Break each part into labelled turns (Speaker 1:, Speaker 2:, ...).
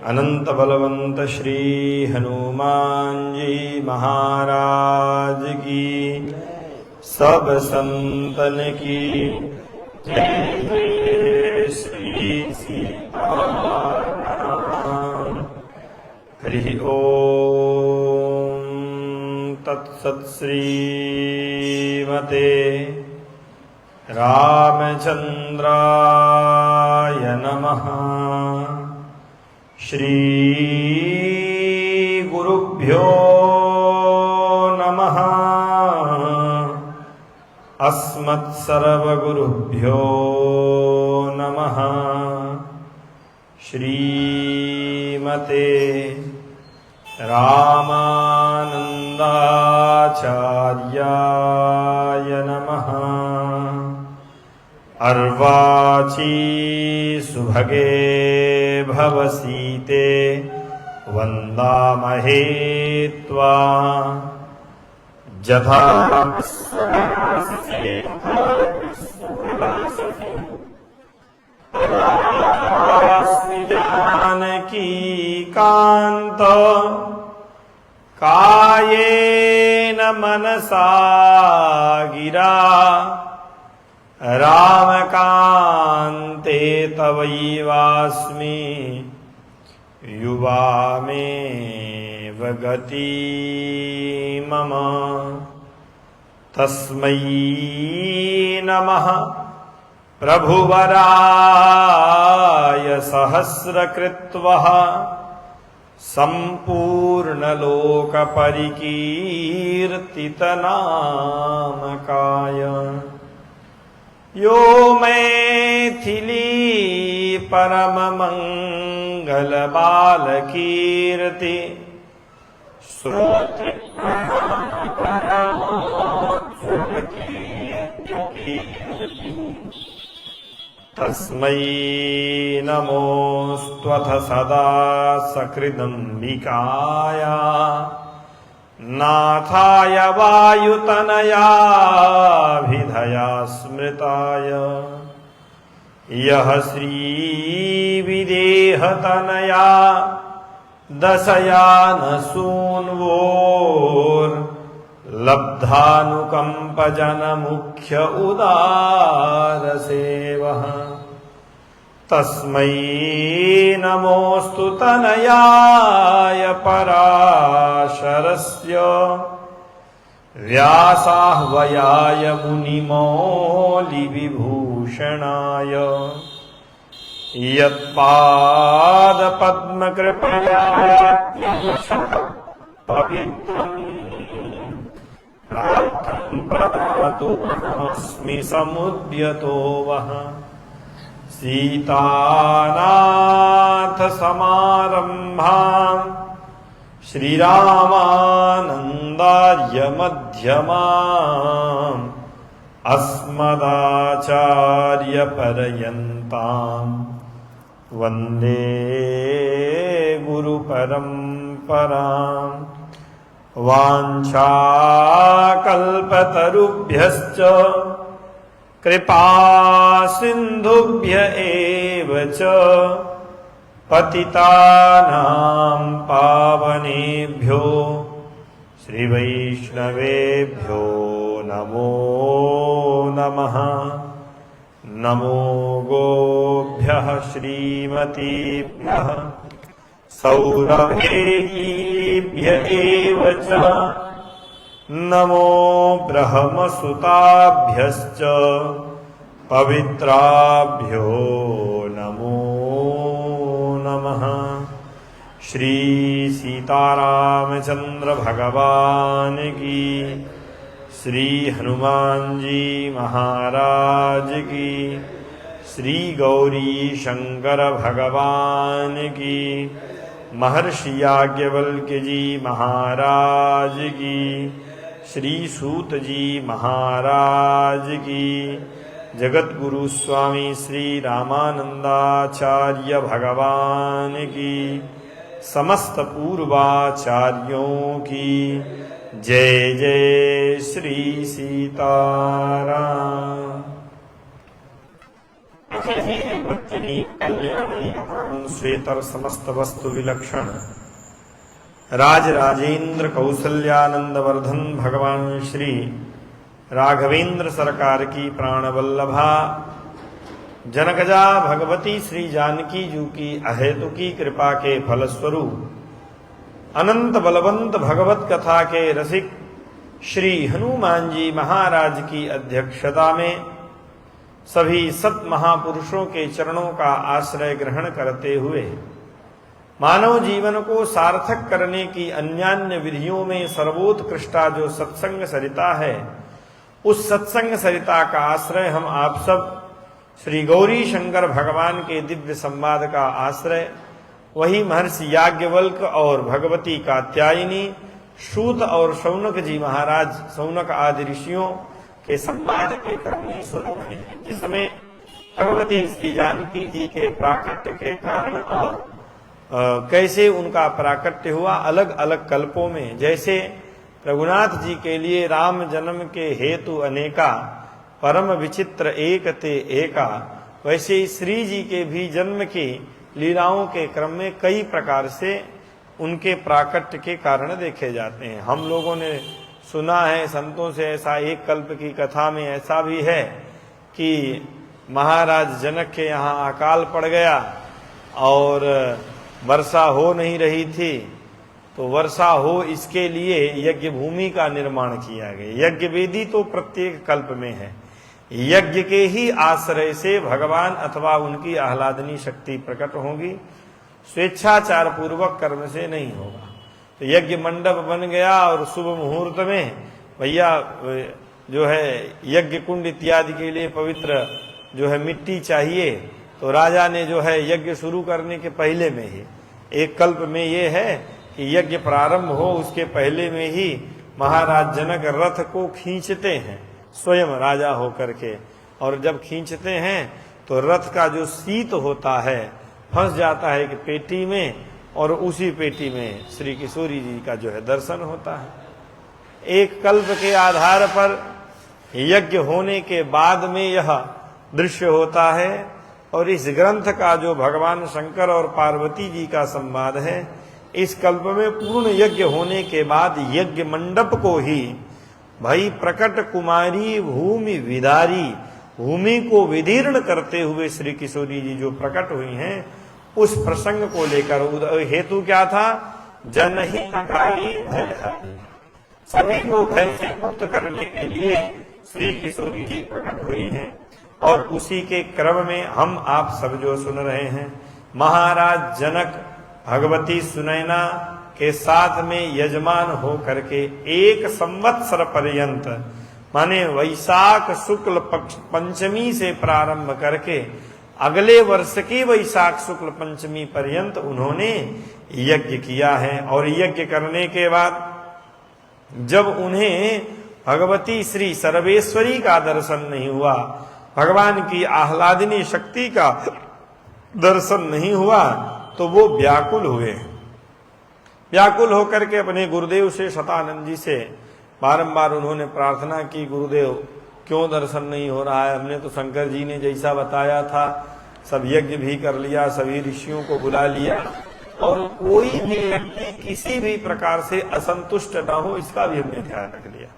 Speaker 1: अनंत बलवंत श्री हनुमान जी महाराज की, सब संतन की जय। श्री सीताराम। हरि ओम तत्सत्। श्रीमते रामचंद्राय नमः। श्री गुरुभ्यो नमः। अस्मत्सर्वगुरुभ्यो नमः। श्रीमते रामानंदाचार्याय नमः। अर्वाची सुभगे भवसीते वन्दामहे त्वा जथा जानकी कांत कायेन मनसा गिरा रामकान्ते तवैवास्मि युवा मेव गति मम। तस्मै नमः प्रभुवराय सहस्रकृत्वः सम्पूर्णलोकपरिकीर्तितनामकाय। यो मैथिली परममंगल बालकीर्ति तस्मै नमोऽस्त्वथ सदा सकृदम्बिकाय। नाथाय वायुतनयाभिधया स्मृताय। यः श्रीविदेहतनया दशयानसून्वोर्लब्धानुकम्पजनमुख्य उदारसेवः। तस्मै नमोऽस्तु तनयाय पराशरस्य। व्यासाह्वयाय मुनिमौलिविभूषणाय। यत्पादपद्मकृपया अस्मि समुद्यतो वः। सीतानाथ समारम्भाम् श्रीरामानन्दार्य मध्यमाम्। अस्मदाचार्य पर्यन्ताम् वन्दे गुरुपरम्पराम्। वाञ्छाकल्पतरुभ्यश्च कृपा सिन्धुभ्य एव च पतितानां पावनेभ्यो श्रीवैष्णवेभ्यो नमो नमः। नमो गोभ्यः श्रीमतीभ्यः सौरभेभ्य एव च। नमो ब्रह्मसुताभ्यश्च पवित्राभ्यो नमो नमः। श्री सीतारामचंद्र भगवान की, श्री हनुमान जी महाराज की, श्री गौरी शंकर भगवान की, महर्षि याज्ञवल्क्य जी महाराज की, श्री सूत जी महाराज की, जगत गुरु स्वामी श्री रामानंदाचार्य भगवान की, समस्त पूर्वाचार्यों की जय जय। श्री सीताराम। श्वेतर समस्त वस्तु विलक्षण राज राजेंद्र कौसल्यानंद वर्धन भगवान श्री राघवेंद्र सरकार की प्राण वल्लभा जनकजा भगवती श्री जानकी जू की अहेतु की कृपा के फलस्वरूप अनंत बलवंत भगवत कथा के रसिक श्री हनुमान जी महाराज की अध्यक्षता में सभी सत महापुरुषों के चरणों का आश्रय ग्रहण करते हुए मानव जीवन को सार्थक करने की अन्यान्य विधियों में सर्वोत्कृष्टा जो सत्संग सरिता है, उस सत्संग सरिता का आश्रय हम आप सब श्री गौरी शंकर भगवान के दिव्य संवाद का आश्रय वही महर्षि याज्ञवल्क्य और भगवती कात्यायनी, सूत और शौनक जी महाराज, शौनक आदि ऋषियों के संवाद के क्रम में सुन रहे हैं, जिसमें भगवती श्री जानकी जी के प्राकट्य के कारण और कैसे उनका प्राकट्य हुआ अलग अलग कल्पों में। जैसे रघुनाथ जी के लिए राम जन्म के हेतु अनेका, परम विचित्र एक ते एका, वैसे श्री जी के भी जन्म की लीलाओं के क्रम में कई प्रकार से उनके प्राकट्य के कारण देखे जाते हैं। हम लोगों ने सुना है संतों से, ऐसा एक कल्प की कथा में ऐसा भी है कि महाराज जनक के यहाँ अकाल पड़ गया और वर्षा हो नहीं रही थी, तो वर्षा हो इसके लिए यज्ञ भूमि का निर्माण किया गया। यज्ञ वेदी तो प्रत्येक कल्प में है, यज्ञ के ही आश्रय से भगवान अथवा उनकी आह्लादनी शक्ति प्रकट होगी, स्वेच्छाचार पूर्वक कर्म से नहीं होगा। तो यज्ञ मंडप बन गया और शुभ मुहूर्त में भैया जो है यज्ञ कुंड इत्यादि के लिए पवित्र जो है मिट्टी चाहिए, तो राजा ने जो है यज्ञ शुरू करने के पहले में ही, एक कल्प में ये है कि यज्ञ प्रारंभ हो उसके पहले में ही महाराज जनक रथ को खींचते हैं स्वयं राजा होकर के, और जब खींचते हैं तो रथ का जो सीत होता है फंस जाता है कि पेटी में, और उसी पेटी में श्री किशोरी जी का जो है दर्शन होता है। एक कल्प के आधार पर यज्ञ होने के बाद में यह दृश्य होता है, और इस ग्रंथ का जो भगवान शंकर और पार्वती जी का संवाद है, इस कल्प में पूर्ण यज्ञ होने के बाद यज्ञ मंडप को ही भाई प्रकट कुमारी भूमि विदारी, भूमि को विदीर्ण करते हुए श्री किशोरी जी जो प्रकट हुई हैं, उस प्रसंग को लेकर हेतु क्या था? जनहितकारी सभी को भय से मुक्त करने के लिए श्री किशोरी जी प्रकट हुई हैं, और उसी के क्रम में हम आप सब जो सुन रहे हैं, महाराज जनक भगवती सुनैना के साथ में यजमान हो करके 1 संवत्सर पर्यंत, माने वैशाख शुक्ल पक्ष पंचमी से प्रारंभ करके अगले वर्ष की वैशाख शुक्ल पंचमी पर्यंत उन्होंने यज्ञ किया है। और यज्ञ करने के बाद जब उन्हें भगवती श्री सर्वेश्वरी का दर्शन नहीं हुआ, भगवान की आह्लादिनी शक्ति का दर्शन नहीं हुआ, तो वो व्याकुल हुए। व्याकुल होकर के अपने गुरुदेव से, शतानंद जी से बारंबार उन्होंने प्रार्थना की, गुरुदेव क्यों दर्शन नहीं हो रहा है? हमने तो शंकर जी ने जैसा बताया था सब यज्ञ भी कर लिया, सभी ऋषियों को बुला लिया, और कोई भी व्यक्ति किसी भी प्रकार से असंतुष्ट न हो, इसका भी हमने ध्यान रख लिया।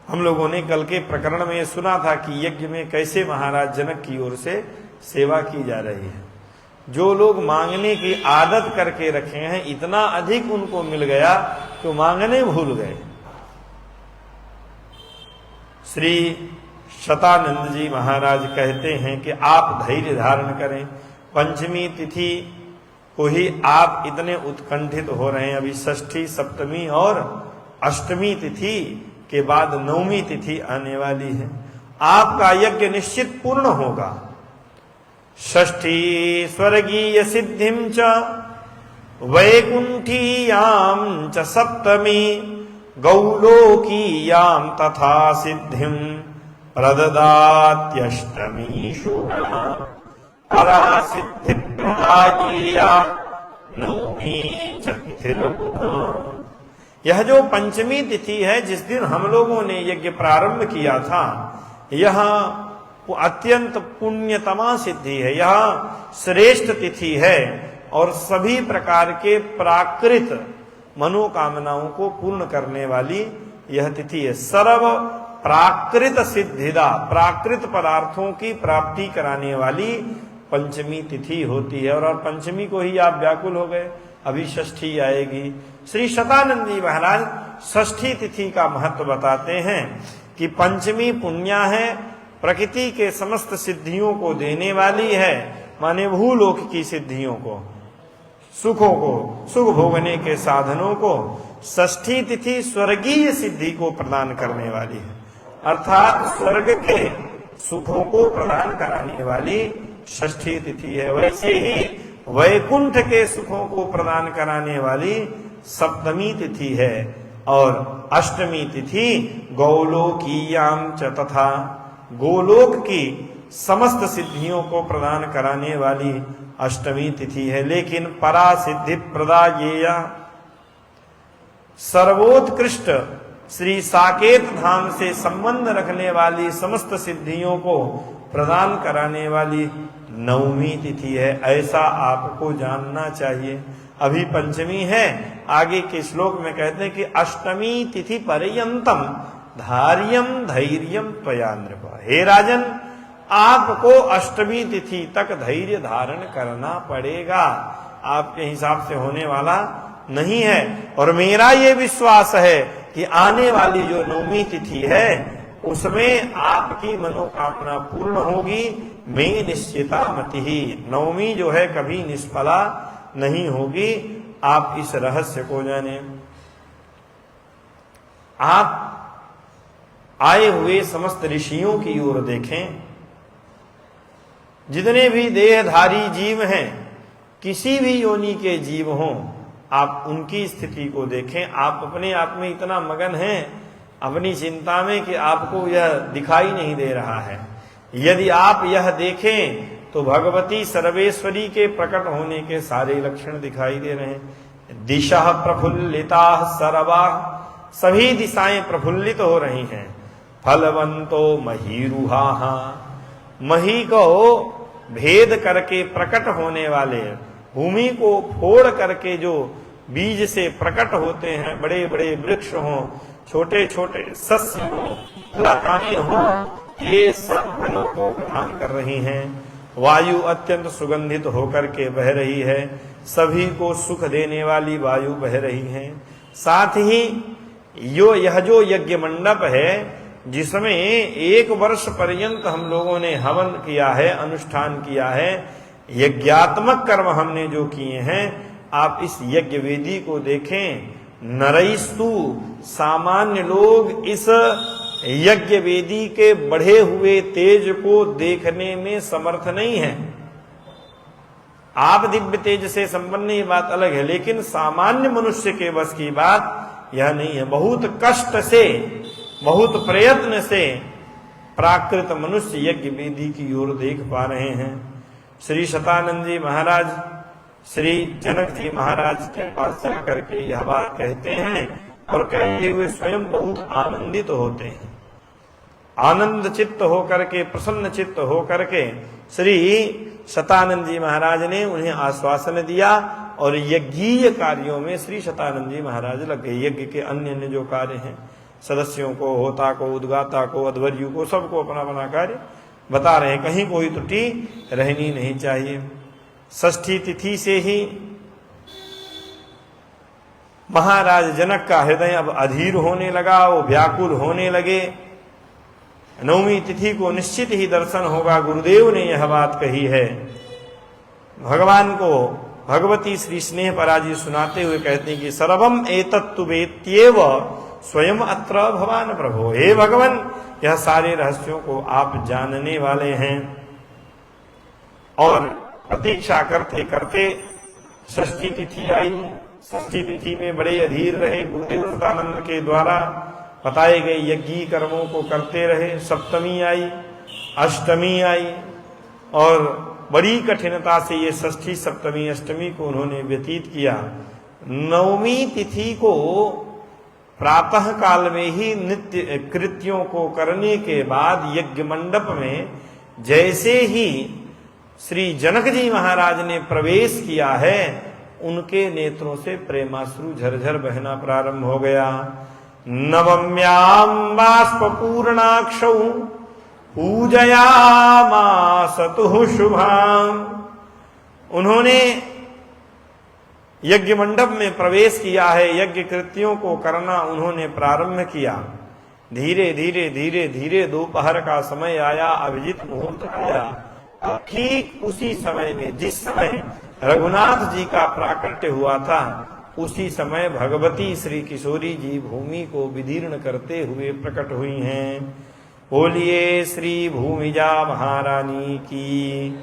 Speaker 1: हम लोगों ने कल के प्रकरण में सुना था कि यज्ञ में कैसे महाराज जनक की ओर से सेवा की जा रही है। जो लोग मांगने की आदत करके रखे हैं, इतना अधिक उनको मिल गया कि मांगने भूल गए। श्री शतानंद जी महाराज कहते हैं कि आप धैर्य धारण करें, पंचमी तिथि को ही आप इतने उत्कंठित हो रहे हैं। अभी षष्ठी, सप्तमी और अष्टमी तिथि के बाद नवमी तिथि आने वाली है। आपका यज्ञ निश्चित पूर्ण होगा। षष्ठी स्वर्गीय सिद्धिं च वैकुंठीयां च सप्तमी गौलोकीयां तथा सिद्धिं प्रददात्यष्टमी परा सिद्धि यह जो पंचमी तिथि है, जिस दिन हम लोगों ने यज्ञ प्रारंभ किया था, यह अत्यंत पुण्यतमा सिद्धि है, यह श्रेष्ठ तिथि है और सभी प्रकार के प्राकृत मनोकामनाओं को पूर्ण करने वाली यह तिथि है। सर्व प्राकृत सिद्धिदा, प्राकृत पदार्थों की प्राप्ति कराने वाली पंचमी तिथि होती है। और पंचमी को ही आप व्याकुल हो गए, अभी षष्ठी आएगी। श्री शतानंद जी महाराज षष्ठी तिथि का महत्व बताते हैं कि पंचमी पुण्या है, प्रकृति के समस्त सिद्धियों को देने वाली है, माने भूलोक की सिद्धियों को, सुखों को, सुख भोगने के साधनों को। षष्ठी तिथि स्वर्गीय सिद्धि को प्रदान करने वाली है, अर्थात स्वर्ग के सुखों को प्रदान कराने वाली षष्ठी तिथि है। वैसे ही वैकुंठ के सुखों को प्रदान कराने वाली सप्तमी तिथि है और अष्टमी तिथि गौलोकीयाम च तथा, गोलोक की समस्त सिद्धियों को प्रदान कराने वाली अष्टमी तिथि है। लेकिन परा सिद्धि प्रदायेया, सर्वोत्कृष्ट श्री साकेत धाम से संबंध रखने वाली समस्त सिद्धियों को प्रदान कराने वाली नवमी तिथि है, ऐसा आपको जानना चाहिए। अभी पंचमी है, आगे के श्लोक में कहते हैं कि अष्टमी तिथि पर्यंतम धार्यम धैर्यम त्वया नृप। हे राजन, आपको अष्टमी तिथि तक धैर्य धारण करना पड़ेगा, आपके हिसाब से होने वाला नहीं है। और मेरा ये विश्वास है कि आने वाली जो नवमी तिथि है उसमें आपकी मनोकामना पूर्ण होगी। मैं निश्चिता मति ही, नवमी जो है कभी निष्फला नहीं होगी। आप इस रहस्य को जाने। आप आए हुए समस्त ऋषियों की ओर देखें, जितने भी देहधारी जीव हैं, किसी भी योनि के जीव हों, आप उनकी स्थिति को देखें। आप अपने आप में इतना मगन हैं अपनी चिंता में कि आपको यह दिखाई नहीं दे रहा है। यदि आप यह देखें तो भगवती सर्वेश्वरी के प्रकट होने के सारे लक्षण दिखाई दे रहे हैं। दिशा प्रफुल्लिता सर्वा, सभी दिशाएं प्रफुल्लित हो रही हैं। फलवंतो महीरुहा, मही को भेद करके प्रकट होने वाले, भूमि को फोड़ करके जो बीज से प्रकट होते हैं, बड़े बड़े वृक्ष हों, छोटे छोटे सस्य हों, लताएं हों, ये सब फलों को प्रदान कर रही हैं। वायु अत्यंत सुगंधित होकर के बह रही है, सभी को सुख देने वाली वायु बह रही है। साथ ही यह जो यज्ञ मंडप है, जिसमें 1 वर्ष पर्यंत हम लोगों ने हवन किया है, अनुष्ठान किया है, यज्ञात्मक कर्म हमने जो किए हैं, आप इस यज्ञ वेदी को देखें। नरैस्तु, सामान्य लोग इस यज्ञ वेदी के बढ़े हुए तेज को देखने में समर्थ नहीं है। आप दिव्य तेज से संपन्न, ये बात अलग है, लेकिन सामान्य मनुष्य के बस की बात यह नहीं है। बहुत कष्ट से, बहुत प्रयत्न से प्राकृत मनुष्य यज्ञ वेदी की ओर देख पा रहे हैं। श्री शतानंद जी महाराज श्री जनक जी महाराज के पास जाकर के यह बात कहते हैं और कहते हुए स्वयं बहुत आनंदित होते हैं। आनंद चित्त होकर के, प्रसन्न चित्त होकर के श्री शतानंद जी महाराज ने उन्हें आश्वासन दिया और यज्ञीय कार्यों में श्री शतानंद जी महाराज लग गए। यज्ञ के अन्य अन्य जो कार्य हैं, सदस्यों को, होता को, उद्गाता को, अध्वर्यु को, सबको अपना अपना कार्य बता रहे हैं। कहीं कोई त्रुटि रहनी नहीं चाहिए। षष्ठी तिथि से ही महाराज जनक का हृदय अब अधीर होने लगा, वो व्याकुल होने लगे। नवमी तिथि को निश्चित ही दर्शन होगा, गुरुदेव ने यह बात कही है। भगवान को भगवती श्री स्नेह पराजी सुनाते हुए कहते हैं कि सर्वम एतत्तु वेत्येव स्वयं अत्र भवान प्रभो। हे भगवान, यह सारे रहस्यों को आप जानने वाले हैं। और प्रतीक्षा करते करते षष्ठी तिथि आई। षष्ठी तिथि में बड़े अधीर रहे, गुरुदेव सदानंद के द्वारा बताए गए यज्ञी कर्मों को करते रहे। सप्तमी आई, अष्टमी आई और बड़ी कठिनता से ये षष्ठी, सप्तमी, अष्टमी को उन्होंने व्यतीत किया। नवमी तिथि को प्रातः काल में ही नित्य कृत्यों को करने के बाद यज्ञ मंडप में जैसे ही श्री जनक जी महाराज ने प्रवेश किया है, उनके नेत्रों से प्रेमाश्रु झरझर बहना प्रारंभ हो गया। नवम्यां बाष्पूर्णाक्षौ पूजयामास तुः शुभाम्। उन्होंने यज्ञ मंडप में प्रवेश किया है, यज्ञ कृत्यों को करना उन्होंने प्रारंभ किया। धीरे धीरे धीरे धीरे दोपहर का समय आया, अभिजीत मुहूर्त आया। ठीक उसी समय में, जिस समय रघुनाथ जी का प्राकट्य हुआ था, उसी समय भगवती श्री किशोरी जी भूमि को विदीर्ण करते हुए प्रकट हुई हैं। बोलिए श्री भूमिजा महारानी की।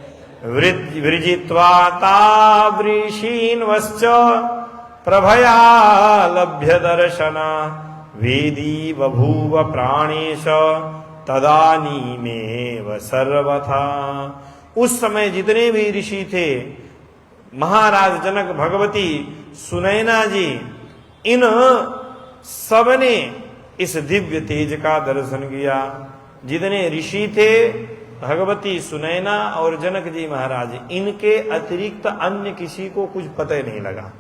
Speaker 1: वृजित्वा तावृषीन्वश्च प्रभया लभ्य दर्शना वेदी बभूव प्राणेश तदानीमेव सर्वथा। उस समय जितने भी ऋषि थे, महाराज जनक, भगवती सुनैना जी, इन सबने इस दिव्य तेज का दर्शन किया। जितने ऋषि थे, भगवती सुनैना और जनक जी महाराज, इनके अतिरिक्त अन्य किसी को कुछ पता ही नहीं लगा।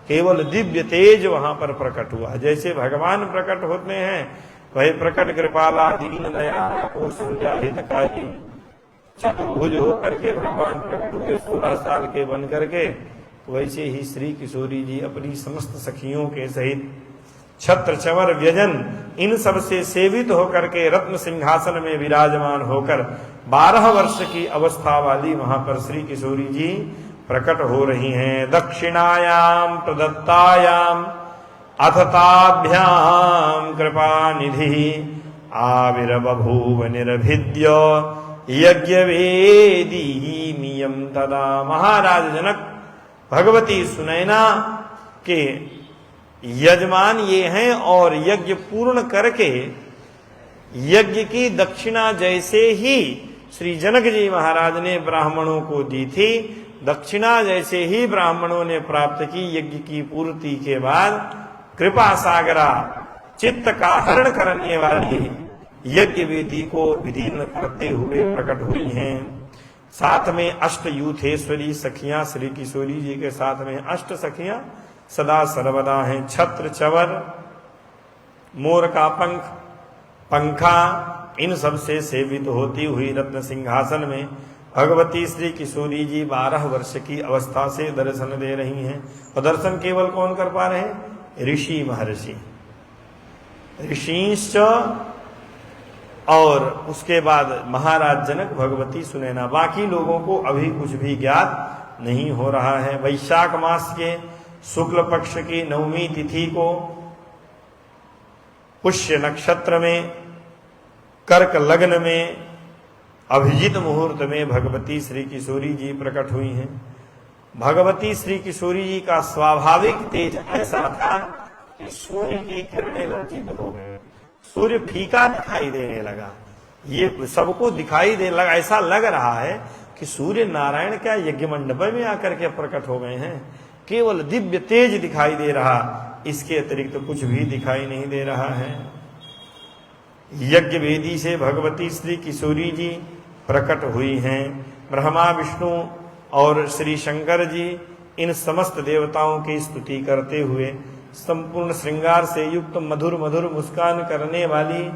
Speaker 1: केवल दिव्य तेज वहां पर प्रकट हुआ। जैसे भगवान प्रकट होते हैं, वही प्रकट कृपाला दीन दयाल हितकारी चतुर्भुज होकर के भगवान प्रकट हुए 16 साल के बन करके। वैसे ही श्री किशोरी जी अपनी समस्त सखियों के सहित छत्र चवर व्यजन इन सब से सेवित होकर के रत्न सिंहासन में विराजमान होकर 12 वर्ष की अवस्था वाली वहां पर श्री किशोरी जी प्रकट हो रही हैं। दक्षिणायाम प्रदत्तायाम अथताभ्याम कृपा निधि आविर्बभूव निर्भिद्य यज्ञ वेदी नियम तदा। महाराज जनक भगवती सुनैना के यजमान ये हैं और यज्ञ पूर्ण करके यज्ञ की दक्षिणा जैसे ही श्री जनक जी महाराज ने ब्राह्मणों को दी थी, दक्षिणा जैसे ही ब्राह्मणों ने प्राप्त की, यज्ञ की पूर्ति के बाद कृपा सागरा चित्त का हरण करने वाली यज्ञ वेदी को विदीर्ण करते हुए प्रकट हुई हैं। साथ में अष्ट यूथेश्वरी सखियां श्री किशोरी जी के साथ में अष्ट सखियां सदा सर्वदा हैं। छत्र चवर, मोर का पंख, पंखा, इन सब से सेवित होती हुई रत्न सिंहासन में भगवती श्री किशोरी जी 12 वर्ष की अवस्था से दर्शन दे रही हैं। और दर्शन केवल कौन कर पा रहे हैं? ऋषि महर्षि, ऋषिश्च, और उसके बाद महाराज जनक, भगवती सुनैना। बाकी लोगों को अभी कुछ भी ज्ञात नहीं हो रहा है। वैशाख मास के शुक्ल पक्ष की 9वीं तिथि को पुष्य नक्षत्र में कर्क लग्न में अभिजीत मुहूर्त में भगवती श्री किशोरी जी प्रकट हुई हैं। भगवती श्री किशोरी जी का स्वाभाविक तेज ऐसा था कि सूर्य की किरणें लज्जित हो गए, सूर्य फीका दिखाई देने लगा। ये सबको दिखाई दे लगा, ऐसा लग रहा है कि सूर्य नारायण क्या यज्ञ मंडप में आकर के प्रकट हो गए हैं। केवल दिव्य तेज दिखाई दे रहा, इसके अतिरिक्त कुछ भी दिखाई नहीं दे रहा है। यज्ञ वेदी से भगवती श्री किशोरी जी प्रकट हुई हैं। ब्रह्मा, विष्णु और श्री शंकर जी इन समस्त देवताओं की स्तुति करते हुए संपूर्ण श्रृंगार से युक्त मधुर मधुर मुस्कान करने वाली,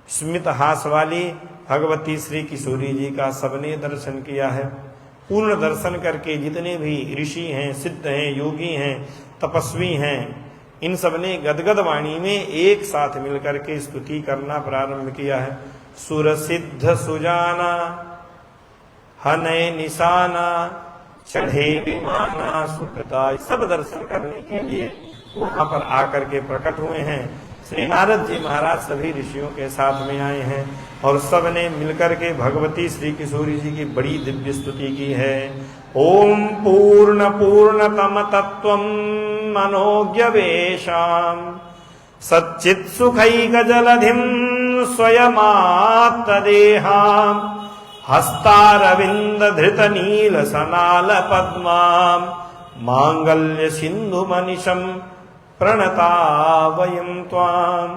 Speaker 1: स्मित हास वाली भगवती श्री किशोरी जी का सबने दर्शन किया है। पूर्ण दर्शन करके जितने भी ऋषि हैं, सिद्ध हैं, योगी हैं, तपस्वी हैं, इन सबने गदगद वाणी में एक साथ मिलकर के स्तुति करना प्रारंभ किया है। सुर सिद्ध सुजाना हनय निशाना चढ़े विमाना सुखता, सब दर्शन करने के लिए वहां पर आकर के प्रकट हुए हैं। श्री नारद जी महाराज सभी ऋषियों के साथ में आए हैं और सब ने मिलकर के भगवती श्री किशोरी जी की बड़ी दिव्य स्तुति की है। ओम पूर्ण पूर्णतम तत्वं मनोज्ञ वेशाम सच्चित् सुखैक जलधिं स्वयमात्त देहाम हस्तारविंद धृत नील सनाल पद्माम मांगल्य सिंधु मनिशम प्रणता वयं त्वाम।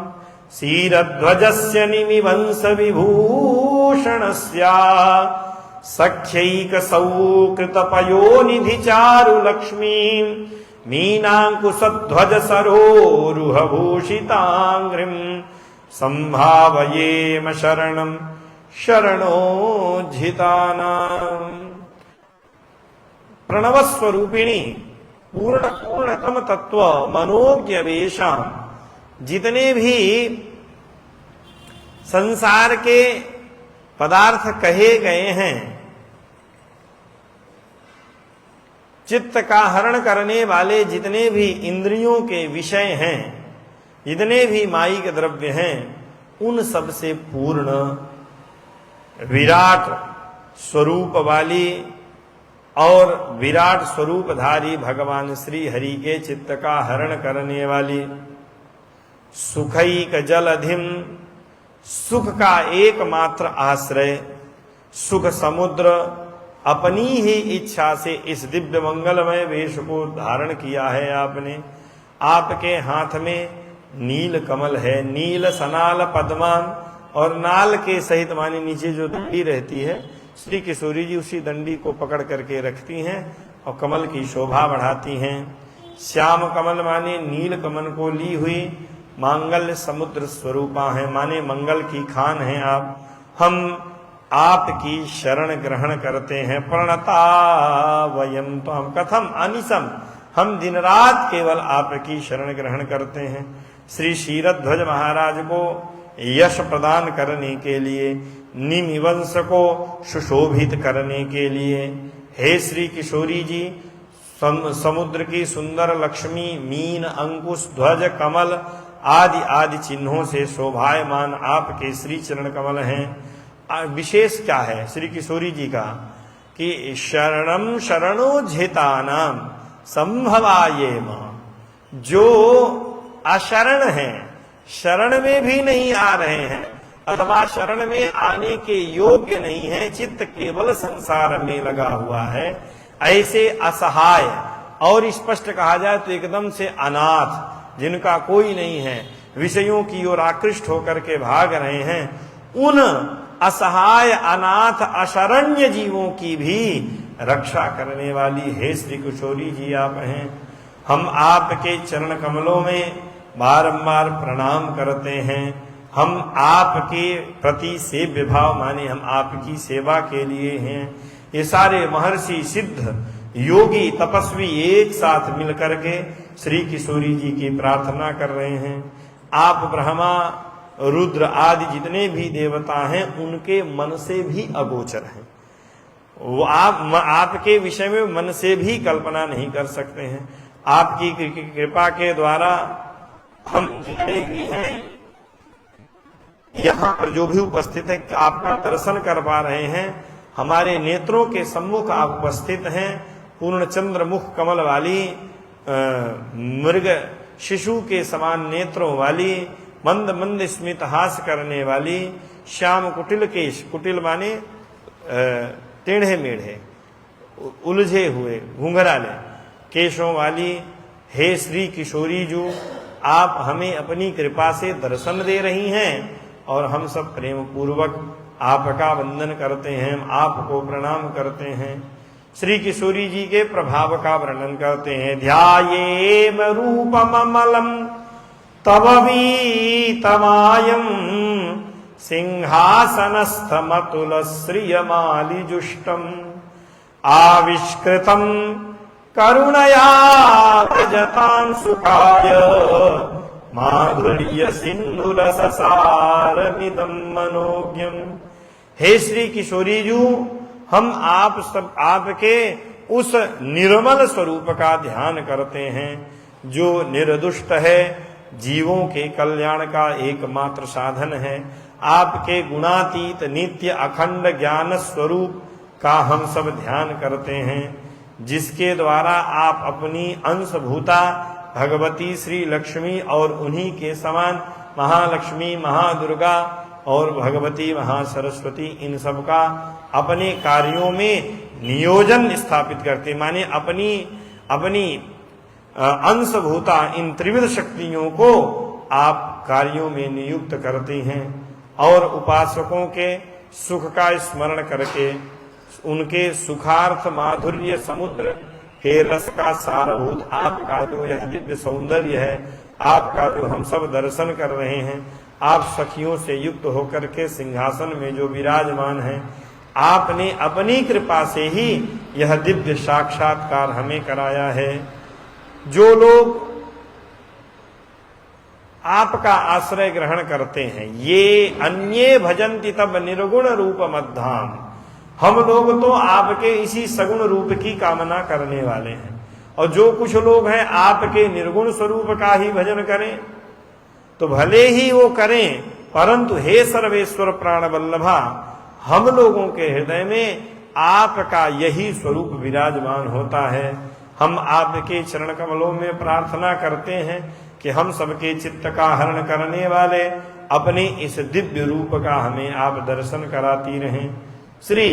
Speaker 1: क्षीरध्वजस्य निमिवंस विभूषणस्या सख्यैकसौकृतपयोनिधि चारुलक्ष्मीं मीनाङ्कुशध्वज सरोरुहभूषिताङ्घ्रिं सम्भावयेम शरणं शरणोज्झितानाम्। प्रणव स्वरूपिणी पूर्णतम तत्व मनोज्ञ वेशाम, जितने भी संसार के पदार्थ कहे गए हैं, चित्त का हरण करने वाले जितने भी इंद्रियों के विषय हैं, जितने भी मायिक द्रव्य हैं, उन सब से पूर्ण विराट स्वरूप वाली और विराट स्वरूपधारी भगवान श्री हरि के चित्त का हरण करने वाली सुखैक जलधिम, सुख का एकमात्र आश्रय, सुख समुद्र, अपनी ही इच्छा से इस दिव्य मंगलमय वेश को धारण किया है आपने। आपके हाथ में नील कमल है, नील सनाल पद्मान, और नाल के सहित माने नीचे जो दंडी रहती है, श्री किशोरी जी उसी दंडी को पकड़ करके रखती हैं और कमल की शोभा बढ़ाती हैं। श्याम कमल माने नील कमल को ली हुई मांगल्य समुद्र स्वरूपा है, माने मंगल की खान है आप। हम आपकी शरण ग्रहण करते हैं। प्रणता वयम तो हम कथम अनिसम, हम दिन रात केवल आपकी शरण ग्रहण करते हैं। श्री क्षीरध्वज महाराज को यश प्रदान करने के लिए, निमिवंश को सुशोभित करने के लिए, हे श्री किशोरी जी, समुद्र की सुंदर लक्ष्मी, मीन, अंकुश, ध्वज, कमल आदि आदि चिन्हों से शोभायमान आपके श्री चरण कमल हैं। विशेष क्या है श्री किशोरी जी का कि शरणम शरणोज्झितानां संभवायेम, जो अशरण हैं, शरण में भी नहीं आ रहे हैं अथवा शरण में आने के योग्य नहीं है, चित्त केवल संसार में लगा हुआ है, ऐसे असहाय और स्पष्ट कहा जाए तो एकदम से अनाथ, जिनका कोई नहीं है, विषयों की ओर आकृष्ट होकर के भाग रहे हैं, उन असहाय अनाथ अशरण्य जीवों की भी रक्षा करने वाली हे श्री किशोरी जी आप हैं। हम आपके चरण कमलों में बारंबार प्रणाम करते हैं। हम आपके प्रति सेव्य भाव माने हम आपकी सेवा के लिए हैं। ये सारे महर्षि, सिद्ध, योगी, तपस्वी एक साथ मिलकर के श्री किशोरी जी की प्रार्थना कर रहे हैं। आप ब्रह्मा, रुद्र आदि जितने भी देवता हैं उनके मन से भी अगोचर हैं। वो आपके विषय में मन से भी कल्पना नहीं कर सकते हैं। आपकी कृपा के द्वारा हम जितने भी हैं यहाँ पर जो भी उपस्थित है आपका दर्शन कर पा रहे हैं। हमारे नेत्रों के सम्मुख आप उपस्थित हैं। पूर्ण चंद्र मुख कमल वाली, मृग शिशु के समान नेत्रों वाली, मंद मंद स्मित हास करने वाली, श्याम कुटिल केश, कुटिल माने टेढ़े मेढ़े उलझे हुए घुंघराले केशों वाली हे श्री किशोरी जी, आप हमें अपनी कृपा से दर्शन दे रही हैं और हम सब प्रेम पूर्वक आपका वंदन करते हैं, आपको प्रणाम करते हैं। श्री किशोरी जी के प्रभाव का वर्णन करते हैं। ध्यायेम रूपममलम तव वीतमायं सिंहासनस्थमतुल श्रियमालिजुष्टम आविष्कृतं करुणया व्रजतां सुखाय माधुर्य सिंधुरससारमिदं मनोज्ञम्। हे श्री किशोरी जी, हम आप सब आपके उस निर्मल स्वरूप का ध्यान करते हैं जो निर्दुष्ट है, जीवों के कल्याण का एकमात्र साधन है। आपके गुणातीत नित्य अखंड ज्ञान स्वरूप का हम सब ध्यान करते हैं, जिसके द्वारा आप अपनी अंशभूता भगवती श्री लक्ष्मी और उन्हीं के समान महालक्ष्मी, महादुर्गा और भगवती महासरस्वती, इन सब का अपने कार्यों में नियोजन स्थापित करते, माने अपनी अंशभूता इन त्रिविध शक्तियों को आप कार्यों में नियुक्त करती हैं और उपासकों के सुख का स्मरण करके उनके सुखार्थ माधुर्य समुद्र के रस का सारभूत आपका जो यह दिव्य सौंदर्य है, आपका जो हम सब दर्शन कर रहे हैं, आप सखियों से युक्त होकर के सिंहासन में जो विराजमान हैं, आपने अपनी कृपा से ही यह दिव्य साक्षात्कार हमें कराया है। जो लोग आपका आश्रय ग्रहण करते हैं, ये अन्ये भजन्ति तब निर्गुण रूप मद्धाम, हम लोग तो आपके इसी सगुण रूप की कामना करने वाले हैं, और जो कुछ लोग हैं आपके निर्गुण स्वरूप का ही भजन करें तो भले ही वो करें, परंतु हे सर्वेश्वर प्राण वल्लभा, हम लोगों के हृदय में आपका यही स्वरूप विराजमान होता है। हम आपके चरण कमलों में प्रार्थना करते हैं कि हम सबके चित्त का हरण करने वाले अपने इस दिव्य रूप का हमें आप दर्शन कराती रहें। श्री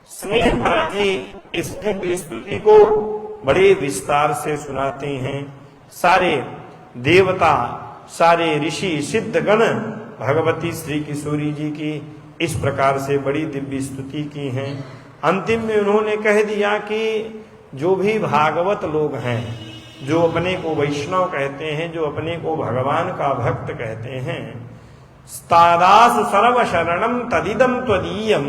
Speaker 1: स्नेह महाराज जी इस दिव्य स्तुति को बड़े विस्तार से सुनाते हैं। सारे देवता, सारे ऋषि, सिद्धगण भगवती श्री किशोरी जी की इस प्रकार से बड़ी दिव्य स्तुति की हैं। अंतिम में उन्होंने कह दिया कि जो भी भागवत लोग हैं, जो अपने को वैष्णव कहते हैं, जो अपने को भगवान का भक्त कहते हैं, स्तादासु सर्व शरणम तदिदम त्वदीयम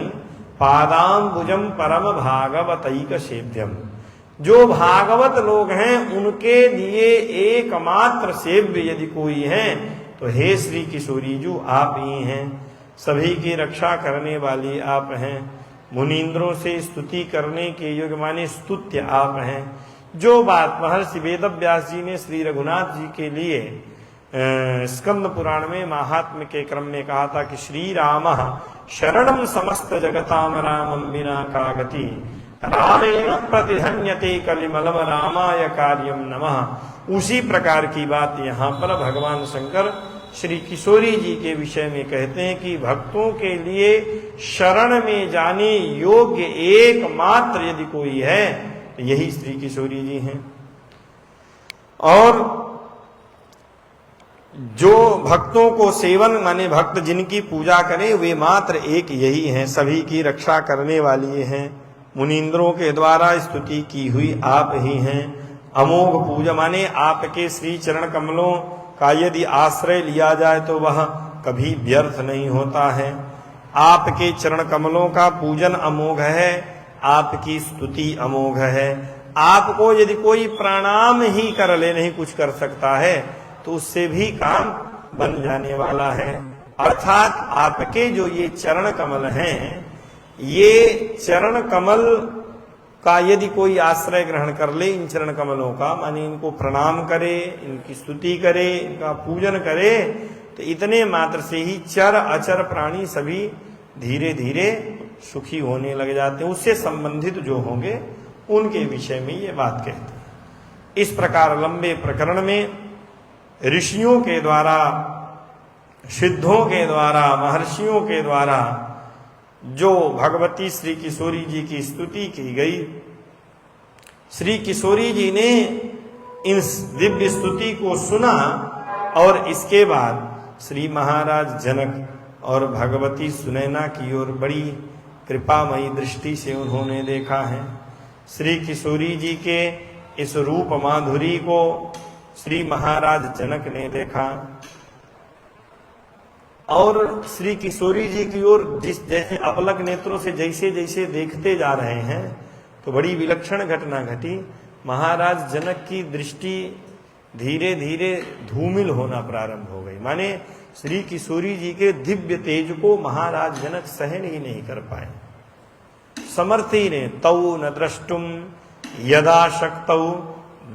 Speaker 1: पादाम्बुजम परम भागवतैक सेव्यम। जो भागवत लोग हैं उनके लिए एकमात्र सेव्य यदि कोई है तो हे श्री किशोरी जी आप ही हैं। सभी की रक्षा करने वाली आप हैं, मुनीन्द्रों से स्तुति करने के योग्य माने स्तुत्य आप हैं। जो बात महर्षि वेदव्यास जी ने श्री रघुनाथ जी के लिए स्कंद पुराण में महात्म्य के क्रम में कहा था कि श्री राम शरणम समस्त जगताम रामम विना का गति रामेण प्रतिधन्यते कलिमलम रामाय कार्यम नमः, उसी प्रकार की बात यहाँ पर भगवान शंकर श्री किशोरी जी के विषय में कहते हैं कि भक्तों के लिए शरण में जाने योग्य एकमात्र यदि कोई है तो यही श्री किशोरी जी हैं। और जो भक्तों को सेवन माने भक्त जिनकी पूजा करें वे मात्र एक यही हैं, सभी की रक्षा करने वाली हैं। मुनीन्द्रों के द्वारा स्तुति की हुई आप ही हैं। अमोघ पूजा माने आपके श्री चरण कमलों का यदि आश्रय लिया जाए तो वह कभी व्यर्थ नहीं होता है। आपके चरण कमलों का पूजन अमोघ है, आपकी स्तुति अमोघ है। आपको यदि कोई प्रणाम ही कर ले, नहीं कुछ कर सकता है, तो उससे भी काम बन जाने वाला है। अर्थात आपके जो ये चरण कमल हैं, ये चरण कमल का यदि कोई आश्रय ग्रहण कर ले, इन चरण कमलों का माने इनको प्रणाम करे, इनकी स्तुति करे, इनका पूजन करे, तो इतने मात्र से ही चर अचर प्राणी सभी धीरे धीरे सुखी होने लग जाते हैं। उससे संबंधित जो होंगे उनके विषय में ये बात कहते हैं। इस प्रकार लंबे प्रकरण में ऋषियों के द्वारा, सिद्धों के द्वारा, महर्षियों के द्वारा जो भगवती श्री किशोरी जी की स्तुति की गई, श्री किशोरी जी ने इन दिव्य स्तुति को सुना और इसके बाद श्री महाराज जनक और भगवती सुनैना की ओर बड़ी कृपामयी दृष्टि से उन्होंने देखा है। श्री किशोरी जी के इस रूप माधुरी को श्री महाराज जनक ने देखा और श्री किशोरी जी की ओर जिस जैसे अपलक नेत्रों से जैसे जैसे देखते जा रहे हैं तो बड़ी विलक्षण घटना घटी। महाराज जनक की दृष्टि धीरे धीरे धूमिल होना प्रारंभ हो गई। माने श्री किशोरी जी के दिव्य तेज को महाराज जनक सहन ही नहीं कर पाए। समर्थी ने तौ न द्रष्टुम यदा शक्तौ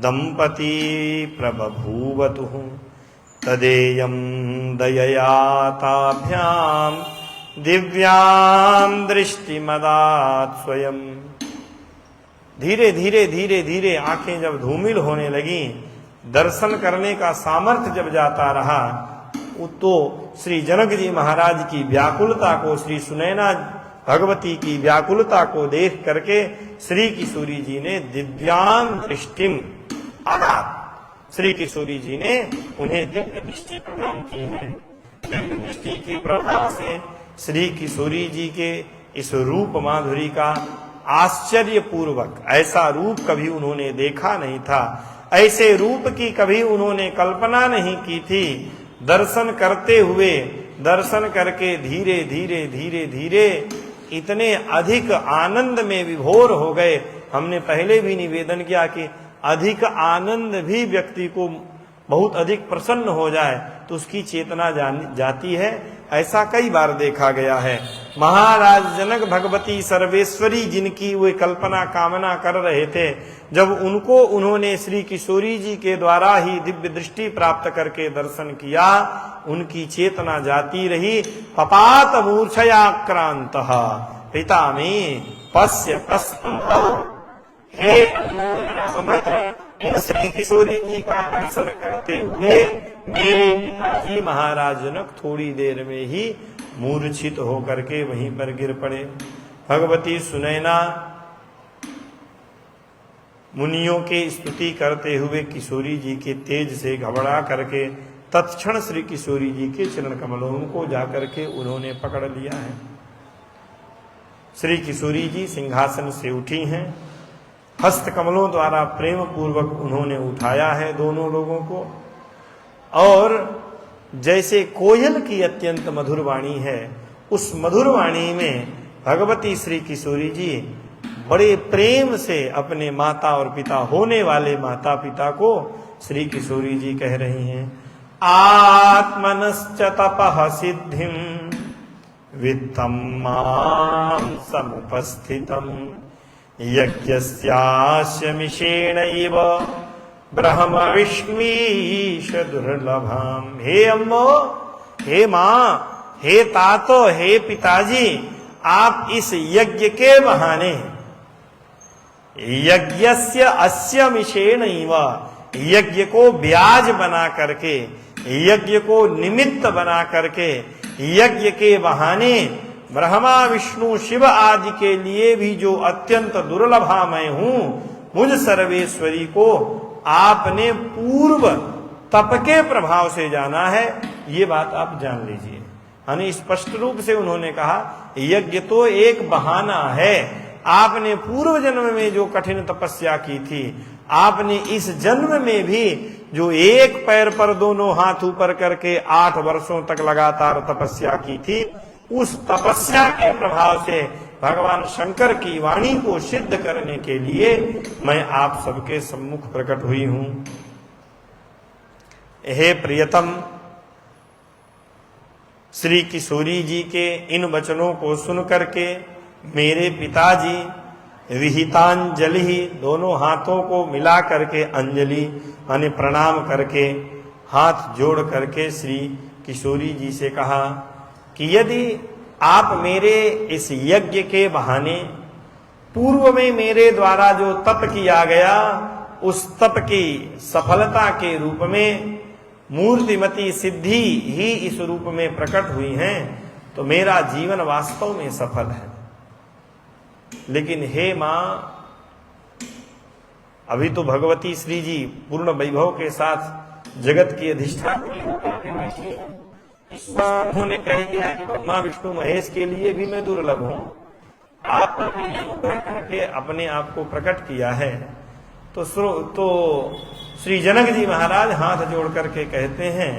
Speaker 1: दंपती प्रबभूवतु तदेयं दयया ताभ्याम दिव्यां दृष्टिमदात् स्वयं। धीरे धीरे धीरे धीरे आंखें जब धूमिल होने लगी, दर्शन करने का सामर्थ्य जब जाता रहा, तो श्री जनक जी महाराज की व्याकुलता को, श्री सुनैना भगवती की व्याकुलता को देख करके श्री किशोरी जी ने दिव्यांग दृष्टिम आघात, श्री किशोरी जी ने उन्हें दिव्य दृष्टि प्रदान की है। दिव्य दृष्टि की प्रभाव से श्री किशोरी जी के इस रूप माधुरी का आश्चर्य पूर्वक, ऐसा रूप कभी उन्होंने देखा नहीं था, ऐसे रूप की कभी उन्होंने कल्पना नहीं की थी। दर्शन करते हुए, दर्शन करके धीरे धीरे धीरे धीरे इतने अधिक आनंद में विभोर हो गए। हमने पहले भी निवेदन किया कि अधिक आनंद भी व्यक्ति को बहुत अधिक प्रसन्न हो जाए तो उसकी चेतना जाती है, ऐसा कई बार देखा गया है। महाराज जनक भगवती सर्वेश्वरी जिनकी वे कल्पना कामना कर रहे थे, जब उनको उन्होंने श्री किशोरी जी के द्वारा ही दिव्य दृष्टि प्राप्त करके दर्शन किया, उनकी चेतना जाती रही। पपात मूर्छयाक्रांतः पिता में पश्य श्री किशोरी जी का दर्शन करते हुए मेरे पिताजी महाराज जनक थोड़ी देर में ही मूर्छित होकर के वहीं पर गिर पड़े। भगवती सुनैना मुनियों के स्तुति करते हुए किशोरी जी के तेज से घबरा करके तत्क्षण श्री किशोरी जी के चरण कमलों को जाकर के उन्होंने पकड़ लिया है। श्री किशोरी जी सिंहासन से उठी हैं, हस्त कमलों द्वारा प्रेम पूर्वक उन्होंने उठाया है दोनों लोगों को, और जैसे कोयल की अत्यंत मधुर वाणी है, उस मधुर वाणी में भगवती श्री किशोरी जी बड़े प्रेम से अपने माता और पिता, होने वाले माता पिता को श्री किशोरी जी कह रही हैं, आत्मनश्च तपः सिद्धिं वित्तं मां समुपस्थितं यज्ञस्यास्य मिषेणैव ब्रह्म विष्मीश दुर्लभम। हे अम्मो, हे माँ, हे तातो, हे पिताजी, आप इस यज्ञ के बहाने, यज्ञस्य अस्य मिषेणैव, यज्ञ को ब्याज बना करके, यज्ञ को निमित्त बना करके, यज्ञ के बहाने ब्रह्मा विष्णु शिव आदि के लिए भी जो अत्यंत दुर्लभा मैं हूं, मुझ सर्वेश्वरी को आपने पूर्व तप के प्रभाव से जाना है, ये बात आप जान लीजिए। यानी स्पष्ट रूप से उन्होंने कहा, यज्ञ तो एक बहाना है। आपने पूर्व जन्म में जो कठिन तपस्या की थी, आपने इस जन्म में भी जो एक पैर पर दोनों हाथ ऊपर करके 8 वर्षों तक लगातार तपस्या की थी, उस तपस्या के प्रभाव से भगवान शंकर की वाणी को सिद्ध करने के लिए मैं आप सबके सम्मुख प्रकट हुई हूं। हे प्रियतम, श्री किशोरी जी के इन वचनों को सुन करके मेरे पिताजी विहितांजलि, दोनों हाथों को मिला करके अंजलि माने प्रणाम करके हाथ जोड़ करके श्री किशोरी जी से कहा कि यदि आप मेरे इस यज्ञ के बहाने पूर्व में मेरे द्वारा जो तप किया गया, उस तप की सफलता के रूप में मूर्तिमती सिद्धि ही इस रूप में प्रकट हुई हैं, तो मेरा जीवन वास्तव में सफल है। लेकिन हे मां, अभी तो भगवती श्री जी पूर्ण वैभव के साथ जगत की अधिष्ठात्री उन्होंने कह दिया कि ब्रह्मा विष्णु महेश के लिए भी मैं दुर्लभ हूं, आपने अपने आप को प्रकट किया है। तो श्री जनक जी महाराज हाथ जोड़ करके कहते हैं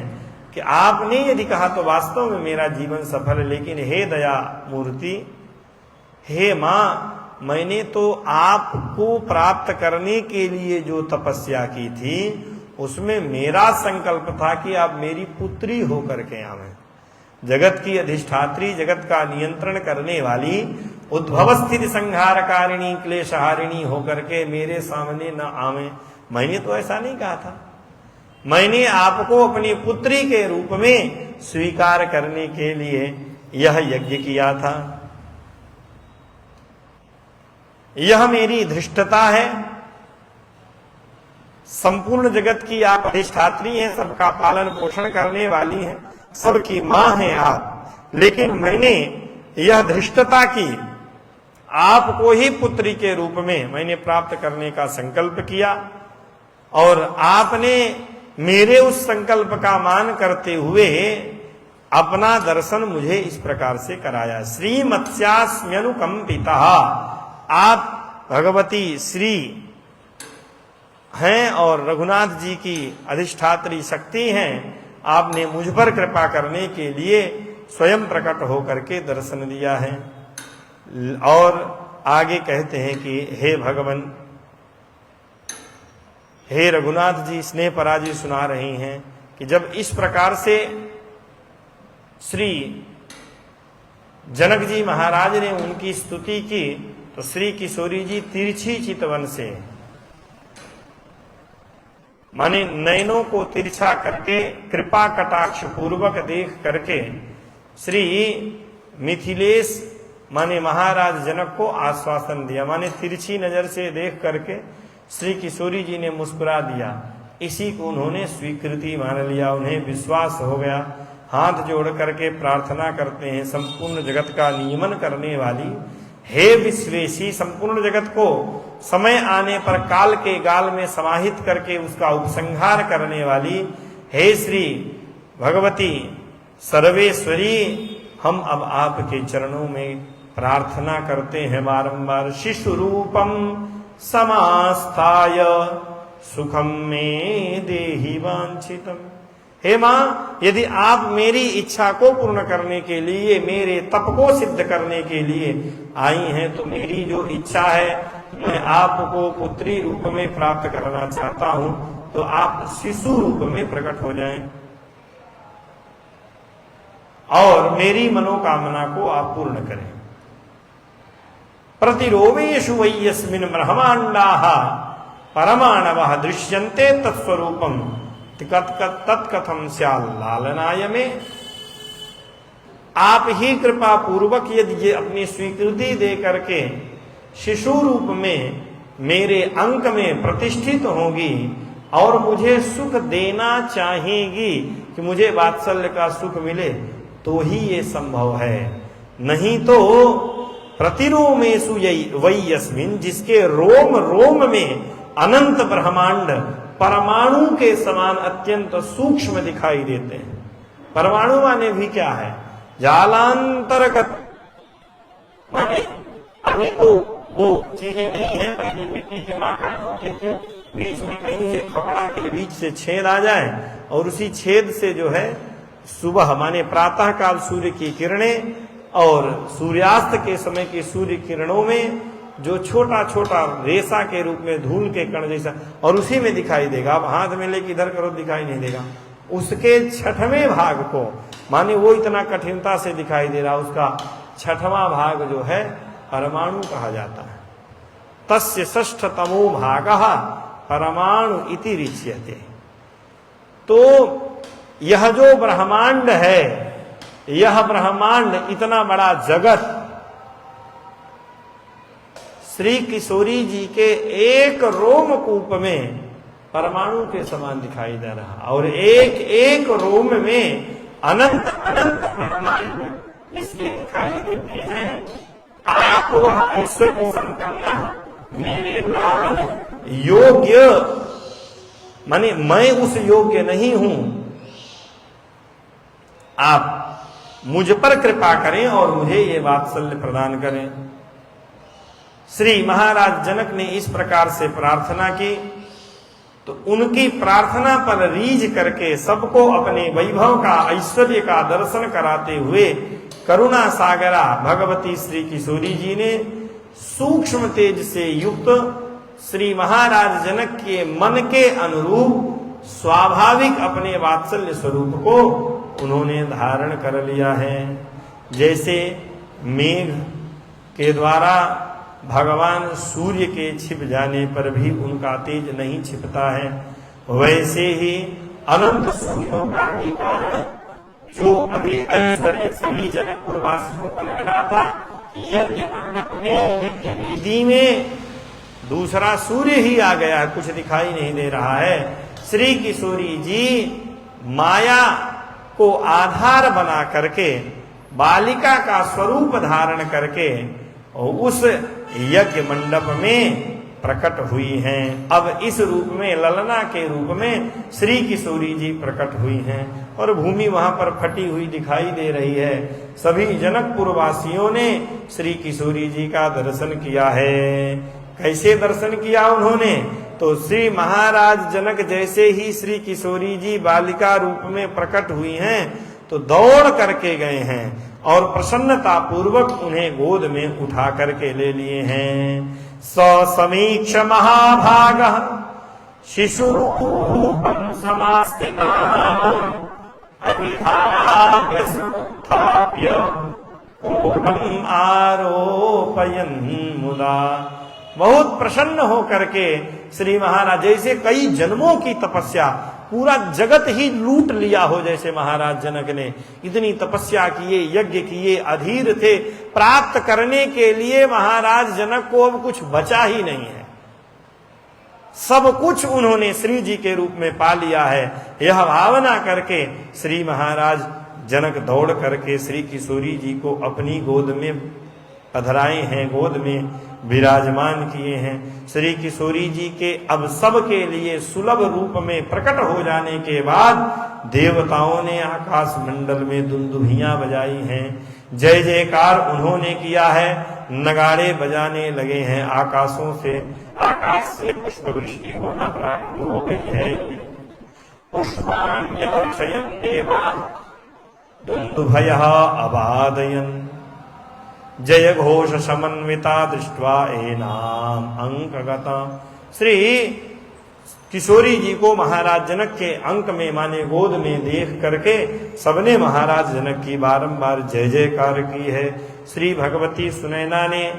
Speaker 1: कि आपने यदि कहा तो वास्तव में मेरा जीवन सफल है, लेकिन हे दया मूर्ति, हे मां, मैंने तो आपको प्राप्त करने के लिए जो तपस्या की थी, उसमें मेरा संकल्प था कि आप मेरी पुत्री होकर के आवें। जगत की अधिष्ठात्री, जगत का नियंत्रण करने वाली, उद्भव स्थिति संहारकारिणी क्लेशहारिणी होकर के मेरे सामने न आवें, मैंने तो ऐसा नहीं कहा था। मैंने आपको अपनी पुत्री के रूप में स्वीकार करने के लिए यह यज्ञ किया था। यह मेरी धृष्टता है। संपूर्ण जगत की आप अधिष्ठात्री हैं, सबका पालन पोषण करने वाली हैं, सबकी मां हैं आप, लेकिन मैंने यह धृष्टता की, आपको ही पुत्री के रूप में मैंने प्राप्त करने का संकल्प किया। और आपने मेरे उस संकल्प का मान करते हुए अपना दर्शन मुझे इस प्रकार से कराया। श्रीमत्स्यास्म्यनुकंपिता, आप भगवती श्री हैं और रघुनाथ जी की अधिष्ठात्री शक्ति हैं। आपने मुझ पर कृपा करने के लिए स्वयं प्रकट होकर के दर्शन दिया है। और आगे कहते हैं कि हे भगवान, हे रघुनाथ जी, स्नेह पराजी सुना रही हैं कि जब इस प्रकार से श्री जनक जी महाराज ने उनकी स्तुति की तो श्री किशोरी जी तिरछी चितवन से, माने नयनों को तिरछा करके कृपा कटाक्ष पूर्वक देख करके श्री मिथिलेश माने महाराज जनक को आश्वासन दिया। माने तिरछी नजर से देख करके श्री किशोरी जी ने मुस्कुरा दिया। इसी को उन्होंने स्वीकृति मान लिया, उन्हें विश्वास हो गया। हाथ जोड़ करके प्रार्थना करते हैं, संपूर्ण जगत का नियमन करने वाली, हे विश्वेशी, संपूर्ण जगत को समय आने पर काल के गाल में समाहित करके उसका उपसंहार करने वाली, हे श्री भगवती सर्वेश्वरी, हम अब आपके चरणों में प्रार्थना करते हैं बारंबार। शिशु रूपम समास्थाय सुखम में देहि वांछितम। हे मां, यदि आप मेरी इच्छा को पूर्ण करने के लिए, मेरे तप को सिद्ध करने के लिए आई हैं, तो मेरी जो इच्छा है, मैं आपको पुत्री रूप में प्राप्त करना चाहता हूं, तो आप शिशु रूप में प्रकट हो जाएं और मेरी मनोकामना को आप पूर्ण करें। प्रतिरोवेषु वै यस्मिन् ब्रह्मांडाः परमाणवः दृश्यन्ते तत्स्वरूपम् तत्कथम स्याल लालनाय में। आप ही कृपा पूर्वक यदि ये अपनी स्वीकृति दे करके शिशु रूप में मेरे अंक में प्रतिष्ठित होगी और मुझे सुख देना चाहेगी कि मुझे वात्सल्य का सुख मिले, तो ही ये संभव है। नहीं तो प्रतिरोमेषु वै यस्मिन्, जिसके रोम रोम में अनंत ब्रह्मांड परमाणु के समान अत्यंत सूक्ष्म दिखाई देते हैं। परमाणु माने भी क्या है? जालांतरगत, माने तो वो चीजें नहीं है, बीच में कहीं से कपड़ा के बीच से छेद आ जाए और उसी छेद से जो है सुबह माने प्रातः काल सूर्य की किरणें और सूर्यास्त के समय की सूर्य किरणों में जो छोटा छोटा रेशा के रूप में धूल के कण जैसा, और उसी में दिखाई देगा। आप हाथ में लेके इधर करो दिखाई नहीं देगा। उसके छठवें भाग को, माने वो इतना कठिनता से दिखाई दे रहा, उसका छठवां भाग जो है परमाणु कहा जाता है। तस्य षष्ठतमो भागः परमाणु इति ऋच्यते। तो यह जो ब्रह्मांड है, यह ब्रह्मांड, इतना बड़ा जगत श्री किशोरी जी के एक रोमकूप में परमाणु के समान दिखाई दे रहा, और एक एक रोम में अनंत अनंत परमाणु इसलिए दिखाई देते हैं। आपको योग्य, माने मैं उस योग्य नहीं हूं, आप मुझ पर कृपा करें और मुझे ये वात्सल्य प्रदान करें। श्री महाराज जनक ने इस प्रकार से प्रार्थना की, तो उनकी प्रार्थना पर रीझ करके सबको अपने वैभव का, ऐश्वर्य का दर्शन कराते हुए करुणा सागरा भगवती श्री किशोरी जी ने सूक्ष्म तेज से युक्त श्री महाराज जनक के मन के अनुरूप स्वाभाविक अपने वात्सल्य स्वरूप को उन्होंने धारण कर लिया है। जैसे मेघ के द्वारा भगवान सूर्य के छिप जाने पर भी उनका तेज नहीं छिपता है, वैसे ही अनंत सूर्यों का जो अभी सभी जनकपुरवासियों को लग रहा था, विधि में दूसरा सूर्य ही आ गया है, कुछ दिखाई नहीं दे रहा है। श्री किशोरी जी माया को आधार बना करके, बालिका का स्वरूप धारण करके उस यज्ञ मंडप में प्रकट हुई हैं। अब इस रूप में, ललना के रूप में श्री किशोरी जी प्रकट हुई हैं और भूमि वहां पर फटी हुई दिखाई दे रही है। सभी जनकपुर वासियों ने श्री किशोरी जी का दर्शन किया है। कैसे दर्शन किया उन्होंने? तो श्री महाराज जनक जैसे ही श्री किशोरी जी बालिका रूप में प्रकट हुई हैं तो दौड़ करके गए हैं और प्रसन्नता पूर्वक उन्हें गोद में उठा करके ले लिए हैं। समीक्ष महाभाग शिशु आरोपयन मुदा। बहुत प्रसन्न हो करके श्री महाराज, जैसे कई जन्मों की तपस्या, पूरा जगत ही लूट लिया हो जैसे महाराज जनक ने इतनी तपस्या किए, यज्ञ किए, अधीर थे, प्राप्त करने के लिए महाराज जनक को अब कुछ बचा ही नहीं है। सब कुछ उन्होंने श्री जी के रूप में पा लिया है। यह भावना करके श्री महाराज जनक दौड़ करके श्री किशोरी जी को अपनी गोद में पधराए हैं, गोद में विराजमान किए हैं। श्री किशोरी जी के अब सबके लिए सुलभ रूप में प्रकट हो जाने के बाद देवताओं ने आकाश मंडल में दुंदुभियां बजाई हैं, जय जयकार उन्होंने किया है, नगाड़े बजाने लगे हैं। आकाशों से, आकाश से पुष्पवृष्टि होना प्रारंभ हो गई है। दुंदुभयः अबादयन् जय घोष समन्विता दृष्ट्वा एनाम अंकगता। श्री किशोरी जी को महाराज जनक के अंक में, माने गोद में देख करके सबने महाराज जनक की बारंबार जय जयकार की है। श्री भगवती सुनैना ने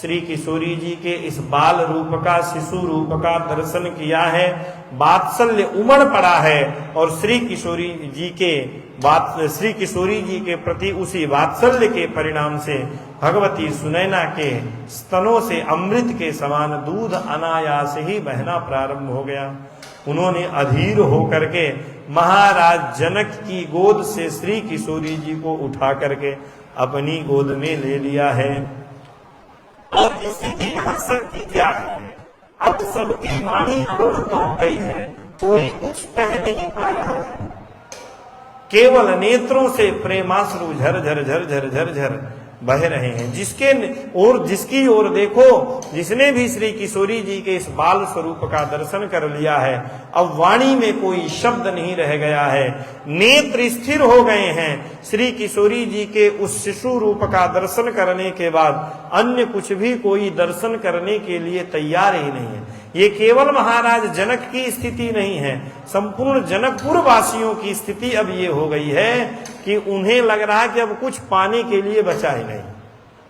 Speaker 1: श्री किशोरी जी के इस बाल रूप का, शिशु रूप का दर्शन किया है। वात्सल्य उमड़ पड़ा है और श्री किशोरी जी के प्रति उसी वात्सल्य के परिणाम से भगवती सुनैना के स्तनों से अमृत के समान दूध अनायास ही बहना प्रारंभ हो गया। उन्होंने अधीर होकर के महाराज जनक की गोद से श्री किशोरी जी को उठा करके अपनी गोद में ले लिया है। और इसी क्या है, अब सबकी वाणी हो गई है, कोई कुछ कह नहीं पाया। केवल नेत्रों से प्रेमाश्रु झर झर झर झर झर झर बह रहे हैं। जिसकी ओर देखो, जिसने भी श्री किशोरी जी के इस बाल स्वरूप का दर्शन कर लिया है, अब वाणी में कोई शब्द नहीं रह गया है। नेत्र स्थिर हो गए हैं। श्री किशोरी जी के उस शिशु रूप का दर्शन करने के बाद अन्य कुछ भी कोई दर्शन करने के लिए तैयार ही नहीं है। ये केवल महाराज जनक की स्थिति नहीं है, संपूर्ण जनकपुर वासियों की स्थिति अब ये हो गई है कि उन्हें लग रहा है कि अब कुछ पाने के लिए बचा ही नहीं।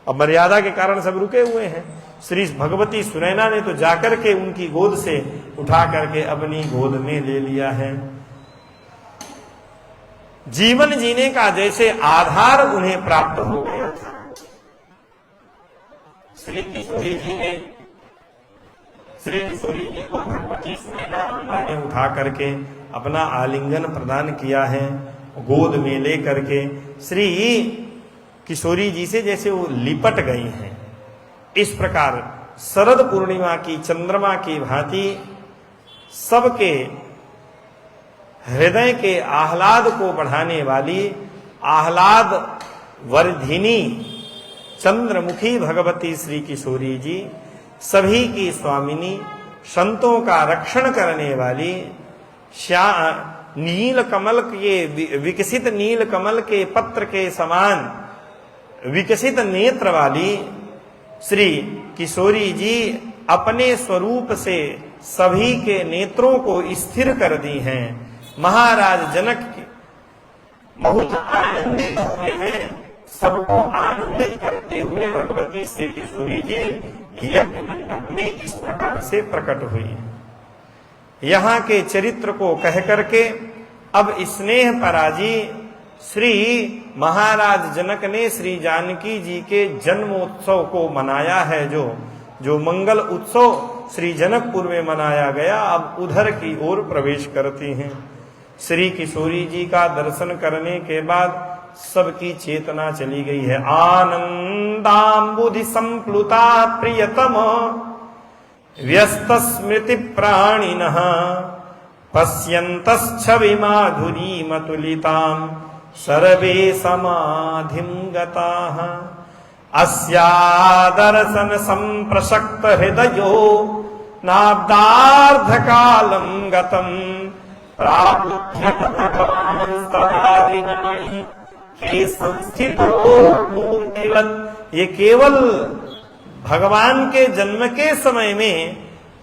Speaker 1: अब मर्यादा के कारण सब रुके हुए हैं। श्री भगवती सुनैना ने तो जाकर के उनकी गोद से उठा करके अपनी गोद में ले लिया है। जीवन जीने का जैसे आधार उन्हें प्राप्त हो गया था। श्री किशोरी जी ने को भगवती सुनैना ने उठा करके अपना आलिंगन प्रदान किया है, गोद में ले करके श्री किशोरी जी से जैसे वो लिपट गई हैं। इस प्रकार शरद पूर्णिमा की चंद्रमा की भांति सबके हृदय के आह्लाद को बढ़ाने वाली, आह्लाद वर्धिनी चंद्रमुखी भगवती श्री किशोरी जी, सभी की स्वामिनी, संतों का रक्षण करने वाली, नील कमल के विकसित नील कमल के पत्र के समान विकसित नेत्र वाली श्री किशोरी जी अपने स्वरूप से सभी के नेत्रों को स्थिर कर दी हैं। महाराज जनक के बहुत आनंदित हुए हैं। सबको आनंदित करते हुए भगवती श्री किशोरी जी में इस प्रकार से प्रकट हुई। यहाँ के चरित्र को कह करके अब स्नेह पराजी श्री महाराज जनक ने श्री जानकी जी के जन्मोत्सव को मनाया है। जो मंगल उत्सव श्री जनकपुर में मनाया गया, अब उधर की ओर प्रवेश करती हैं। श्री किशोरी जी का दर्शन करने के बाद सबकी चेतना चली गई है। आनंदांबुधि संप्लुता प्रियतम व्यस्त स्मृति प्राणिनः पश्यन्तश्छवि माधुरीमतुलिताम् सर्वे समाधिं गताः अस्यादर्शन संप्रसक्त हृदयो नाब्दार्धकालं गतम् ये केवल भगवान के जन्म के समय में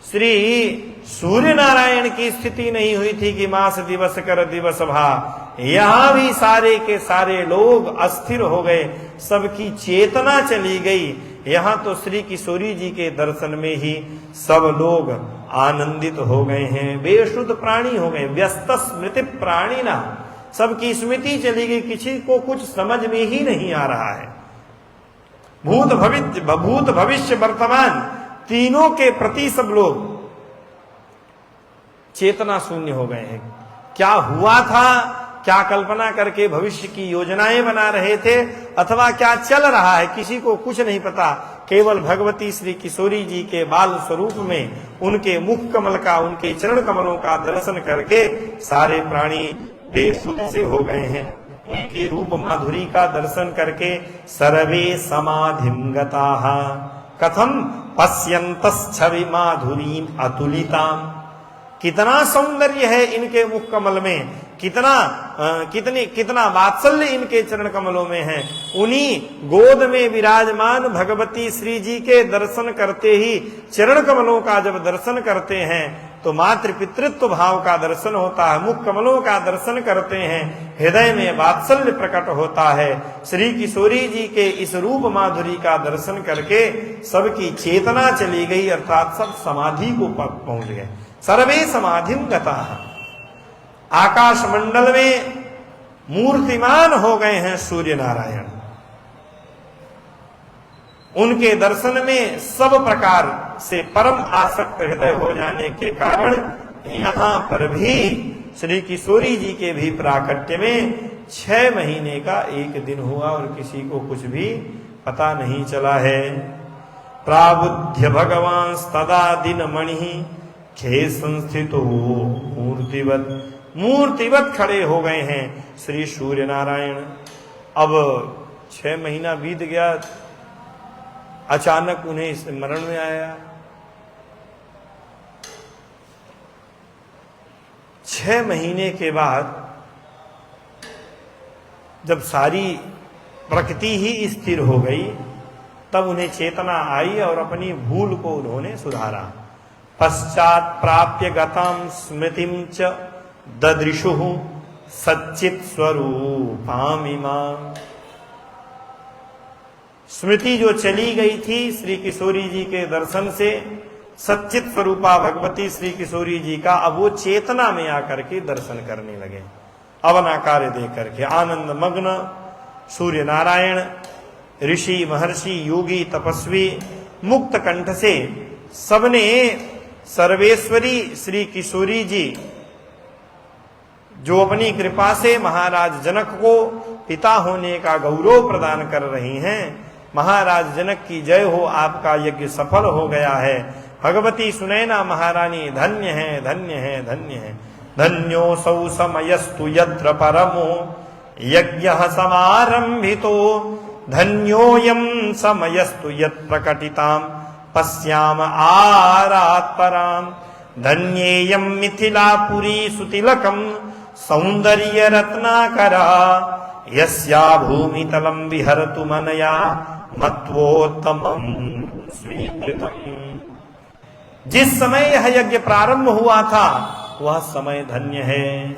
Speaker 1: श्री सूर्य नारायण की स्थिति नहीं हुई थी कि मास दिवस कर दिवस भा, यहां भी सारे के सारे लोग अस्थिर हो गए, सबकी चेतना चली गई। यहां तो श्री किशोरी जी के दर्शन में ही सब लोग आनंदित हो गए हैं, बेशुद्ध प्राणी हो गए। व्यस्त स्मृति प्राणी ना, सबकी स्मृति चली गई, किसी को कुछ समझ में ही नहीं आ रहा है। भूत भविष्य वर्तमान तीनों के प्रति सब लोग चेतना शून्य हो गए हैं। क्या हुआ था, क्या कल्पना करके भविष्य की योजनाएं बना रहे थे, अथवा क्या चल रहा है, किसी को कुछ नहीं पता। केवल भगवती श्री किशोरी जी के बाल स्वरूप में उनके मुख कमल का, उनके चरण कमलों का दर्शन करके सारे प्राणी बेसुध से हो गए हैं। उनके रूप माधुरी का दर्शन करके सर्वे समाधिं गताः कथम पश्यन्तश्छवि माधुरीम अतुलिताम। कितना सौंदर्य है इनके मुख कमल में, कितना वात्सल्य इनके चरण कमलों में है। उन्हीं गोद में विराजमान भगवती श्री जी के दर्शन करते ही, चरण कमलों का जब दर्शन करते हैं तो मातृ पितृत्व भाव का दर्शन होता है, मुख कमलों का दर्शन करते हैं, हृदय में वात्सल्य प्रकट होता है। श्री किशोरी जी के इस रूप माधुरी का दर्शन करके सबकी चेतना चली गई, अर्थात सब समाधि को पहुंच गए। सर्वे समाधिं गताः, आकाश मंडल में मूर्तिमान हो गए हैं सूर्य नारायण। उनके दर्शन में सब प्रकार से परम आसक्त हृदय हो जाने के कारण यहाँ पर भी श्री किशोरी जी के भी प्राकट्य में 6 महीने का एक दिन हुआ और किसी को कुछ भी पता नहीं चला है। प्राबुध्य भगवान तदा दिन मणि खे संस्थितो मूर्तिवत खड़े हो गए हैं श्री सूर्य नारायण। अब 6 महीना बीत गया, अचानक उन्हें स्मरण में आया। 6 महीने के बाद जब सारी प्रकृति ही स्थिर हो गई, तब उन्हें चेतना आई और अपनी भूल को उन्होंने सुधारा। पश्चात प्राप्य गतां स्मृतिं च ददृशुः सच्चित स्वरूपामिमाम्। स्मृति जो चली गई थी श्री किशोरी जी के दर्शन से, सच्चित स्वरूपा भगवती श्री किशोरी जी का, अब वो चेतना में आकर के दर्शन करने लगे। अवना कार्य दे करके आनंद मग्न सूर्य नारायण, ऋषि महर्षि योगी तपस्वी मुक्त कंठ से सबने सर्वेश्वरी श्री किशोरी जी, जो अपनी कृपा से महाराज जनक को पिता होने का गौरव प्रदान कर रही हैं, महाराज जनक की जय हो, आपका यज्ञ सफल हो गया है। भगवती सुनैना महारानी धन्य है, धन्य है, धन्य है। धन्योऽसौ समयस्तु यत्र परमो यज्ञः समारंभितो धन्योऽयं समयस्तु यत् प्रकटितां पश्याम आरात् पराम्। धन्येयं मिथिलापुरी सुतिलकं सौन्दर्य रत्नाकरा यस्या भूमितलं विहरतु मनया मत्वोत्तमं स्वीकृतम्। जिस समय यह यज्ञ प्रारंभ हुआ था वह समय धन्य है,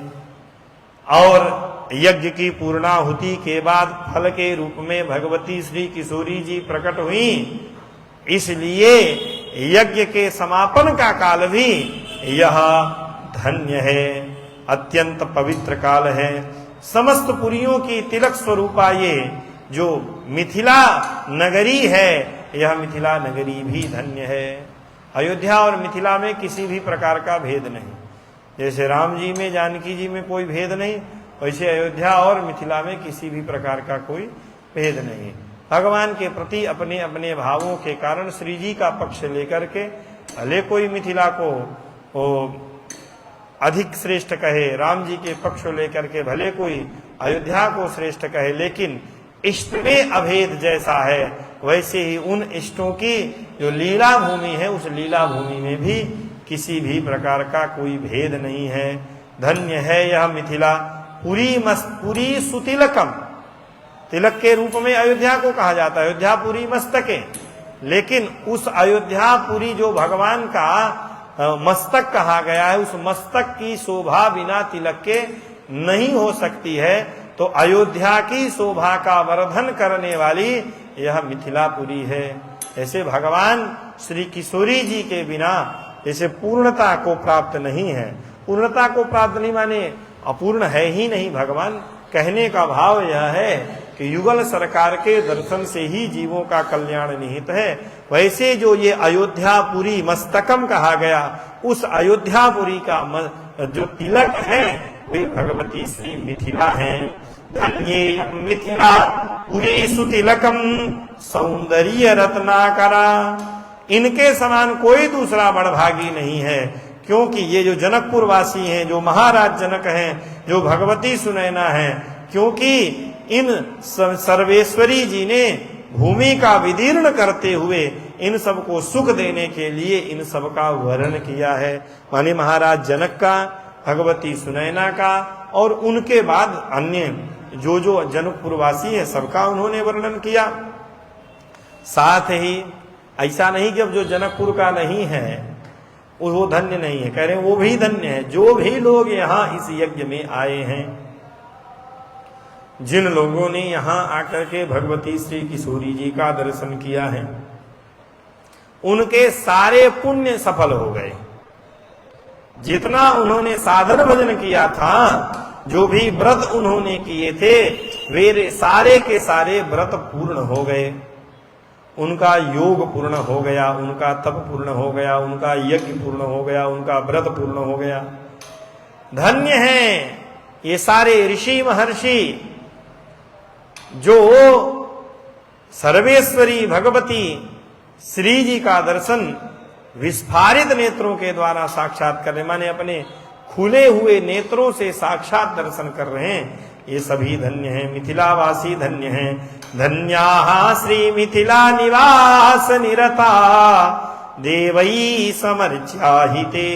Speaker 1: और यज्ञ की पूर्णाहुति के बाद फल के रूप में भगवती श्री किशोरी जी प्रकट हुई, इसलिए यज्ञ के समापन का काल भी यह धन्य है, अत्यंत पवित्र काल है। समस्त पुरियों की तिलक स्वरूपा ये जो मिथिला नगरी है, यह मिथिला नगरी भी धन्य है। अयोध्या और मिथिला में किसी भी प्रकार का भेद नहीं। जैसे राम जी में जानकी जी में कोई भेद नहीं, वैसे अयोध्या और मिथिला में किसी भी प्रकार का कोई भेद नहीं। भगवान के प्रति अपने अपने भावों के कारण श्री जी का पक्ष लेकर के भले कोई मिथिला को अधिक श्रेष्ठ कहे, राम जी के पक्ष को लेकर के भले कोई अयोध्या को श्रेष्ठ कहे, लेकिन इष्ट में अभेद जैसा है वैसे ही उन इष्टों की जो लीला भूमि है उस लीला भूमि में भी किसी भी प्रकार का कोई भेद नहीं है। धन्य है यह मिथिला पुरी सुतिलकम। तिलक के रूप में अयोध्या को कहा जाता है, अयोध्यापुरी मस्तके। लेकिन उस अयोध्यापुरी जो भगवान का मस्तक कहा गया है, उस मस्तक की शोभा बिना तिलक के नहीं हो सकती है। तो अयोध्या की शोभा का वर्धन करने वाली यह मिथिलापुरी है। ऐसे भगवान श्री किशोरी जी के बिना ऐसे पूर्णता को प्राप्त नहीं है। पूर्णता को प्राप्त नहीं माने अपूर्ण है ही नहीं भगवान। कहने का भाव यह है कि युगल सरकार के दर्शन से ही जीवों का कल्याण निहित है। वैसे जो ये अयोध्यापुरी मस्तकम कहा गया, उस अयोध्यापुरी का जो तिलक है वे भगवती श्री मिथिला है। ये मिथिला पुरी सुतिलकम सौंदर्य रत्नाकरा। इनके समान कोई दूसरा बड़भागी नहीं है, क्योंकि ये जो जनकपुर वासी हैं, जो महाराज जनक हैं, जो भगवती सुनैना हैं, क्योंकि इन सर्वेश्वरी जी ने भूमि का विदीर्ण करते हुए इन सबको सुख देने के लिए इन सब का वर्णन किया है। माने महाराज जनक का, भगवती सुनैना का और उनके बाद अन्य जो जो जनकपुरवासी है सबका उन्होंने वर्णन किया। साथ ही ऐसा नहीं कि अब जो जनकपुर का नहीं है वो धन्य नहीं है, कह रहे हैं वो भी धन्य है। जो भी लोग यहाँ इस यज्ञ में आए हैं, जिन लोगों ने यहाँ आकर के भगवती श्री किशोरी जी का दर्शन किया है, उनके सारे पुण्य सफल हो गए। जितना उन्होंने साधन भजन किया था, जो भी व्रत उन्होंने किए थे, वे सारे के सारे व्रत पूर्ण हो गए। उनका योग पूर्ण हो गया, उनका तप पूर्ण हो गया, उनका यज्ञ पूर्ण हो गया, उनका व्रत पूर्ण हो गया। धन्य हैं ये सारे ऋषि महर्षि जो सर्वेश्वरी भगवती श्री जी का दर्शन विस्फारित नेत्रों के द्वारा साक्षात कर रहे, माने अपने खुले हुए नेत्रों से साक्षात दर्शन कर रहे हैं। ये सभी धन्य हैं, मिथिलावासी धन्य हैं। धन्याः श्री मिथिला निवास निरता देवई समर्च्याहिते।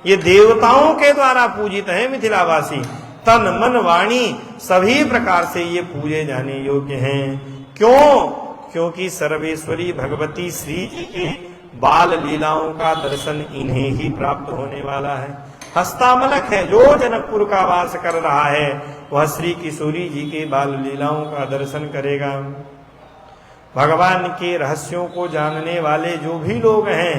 Speaker 1: ये देवताओं के द्वारा पूजित है मिथिलावासी। तन मन वाणी सभी प्रकार से ये पूजे जाने योग्य हैं। क्यों? क्योंकि सर्वेश्वरी भगवती श्री जी की बाल लीलाओं का दर्शन इन्हें ही प्राप्त होने वाला है। हस्तामलक है, जो जनकपुर का वास कर रहा है वह श्री किशोरी जी के बाल लीलाओं का दर्शन करेगा। भगवान के रहस्यों को जानने वाले जो भी लोग हैं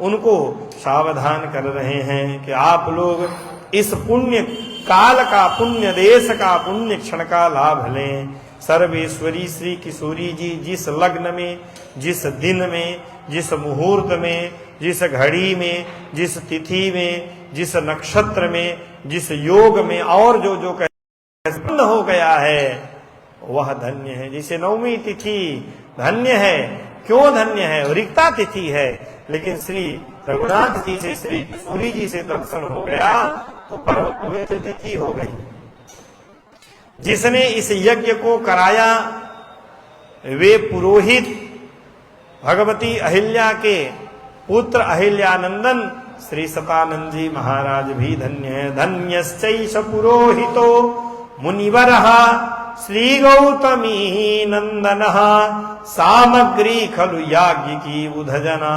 Speaker 1: उनको सावधान कर रहे हैं कि आप लोग इस पुण्य काल का, पुण्य देश का, पुण्य क्षण का लाभ लें। सर्वेश्वरी श्री किशोरी जी जिस लग्न में, जिस दिन में, जिस मुहूर्त में, जिस घड़ी में, जिस तिथि में, जिस नक्षत्र में, जिस योग में और जो जो संपन्न हो गया है वह धन्य है। जैसे नवमी तिथि धन्य है, क्यों धन्य है? रिक्ता तिथि है, लेकिन श्री रघुनाथ जी से, श्री किशोरी जी से दर्शन हो गया तो परम पवित्र तिथि हो गई। जिसने इस यज्ञ को कराया वे पुरोहित भगवती अहिल्या के पुत्र अहिल्यानंदन श्री सतानंद जी महाराज भी धन्य है। धन्यश्चैष पुरोहितो मुनिवरः श्री गौतमी नंदनः सामग्री खलु याज्ञिकी बुधजना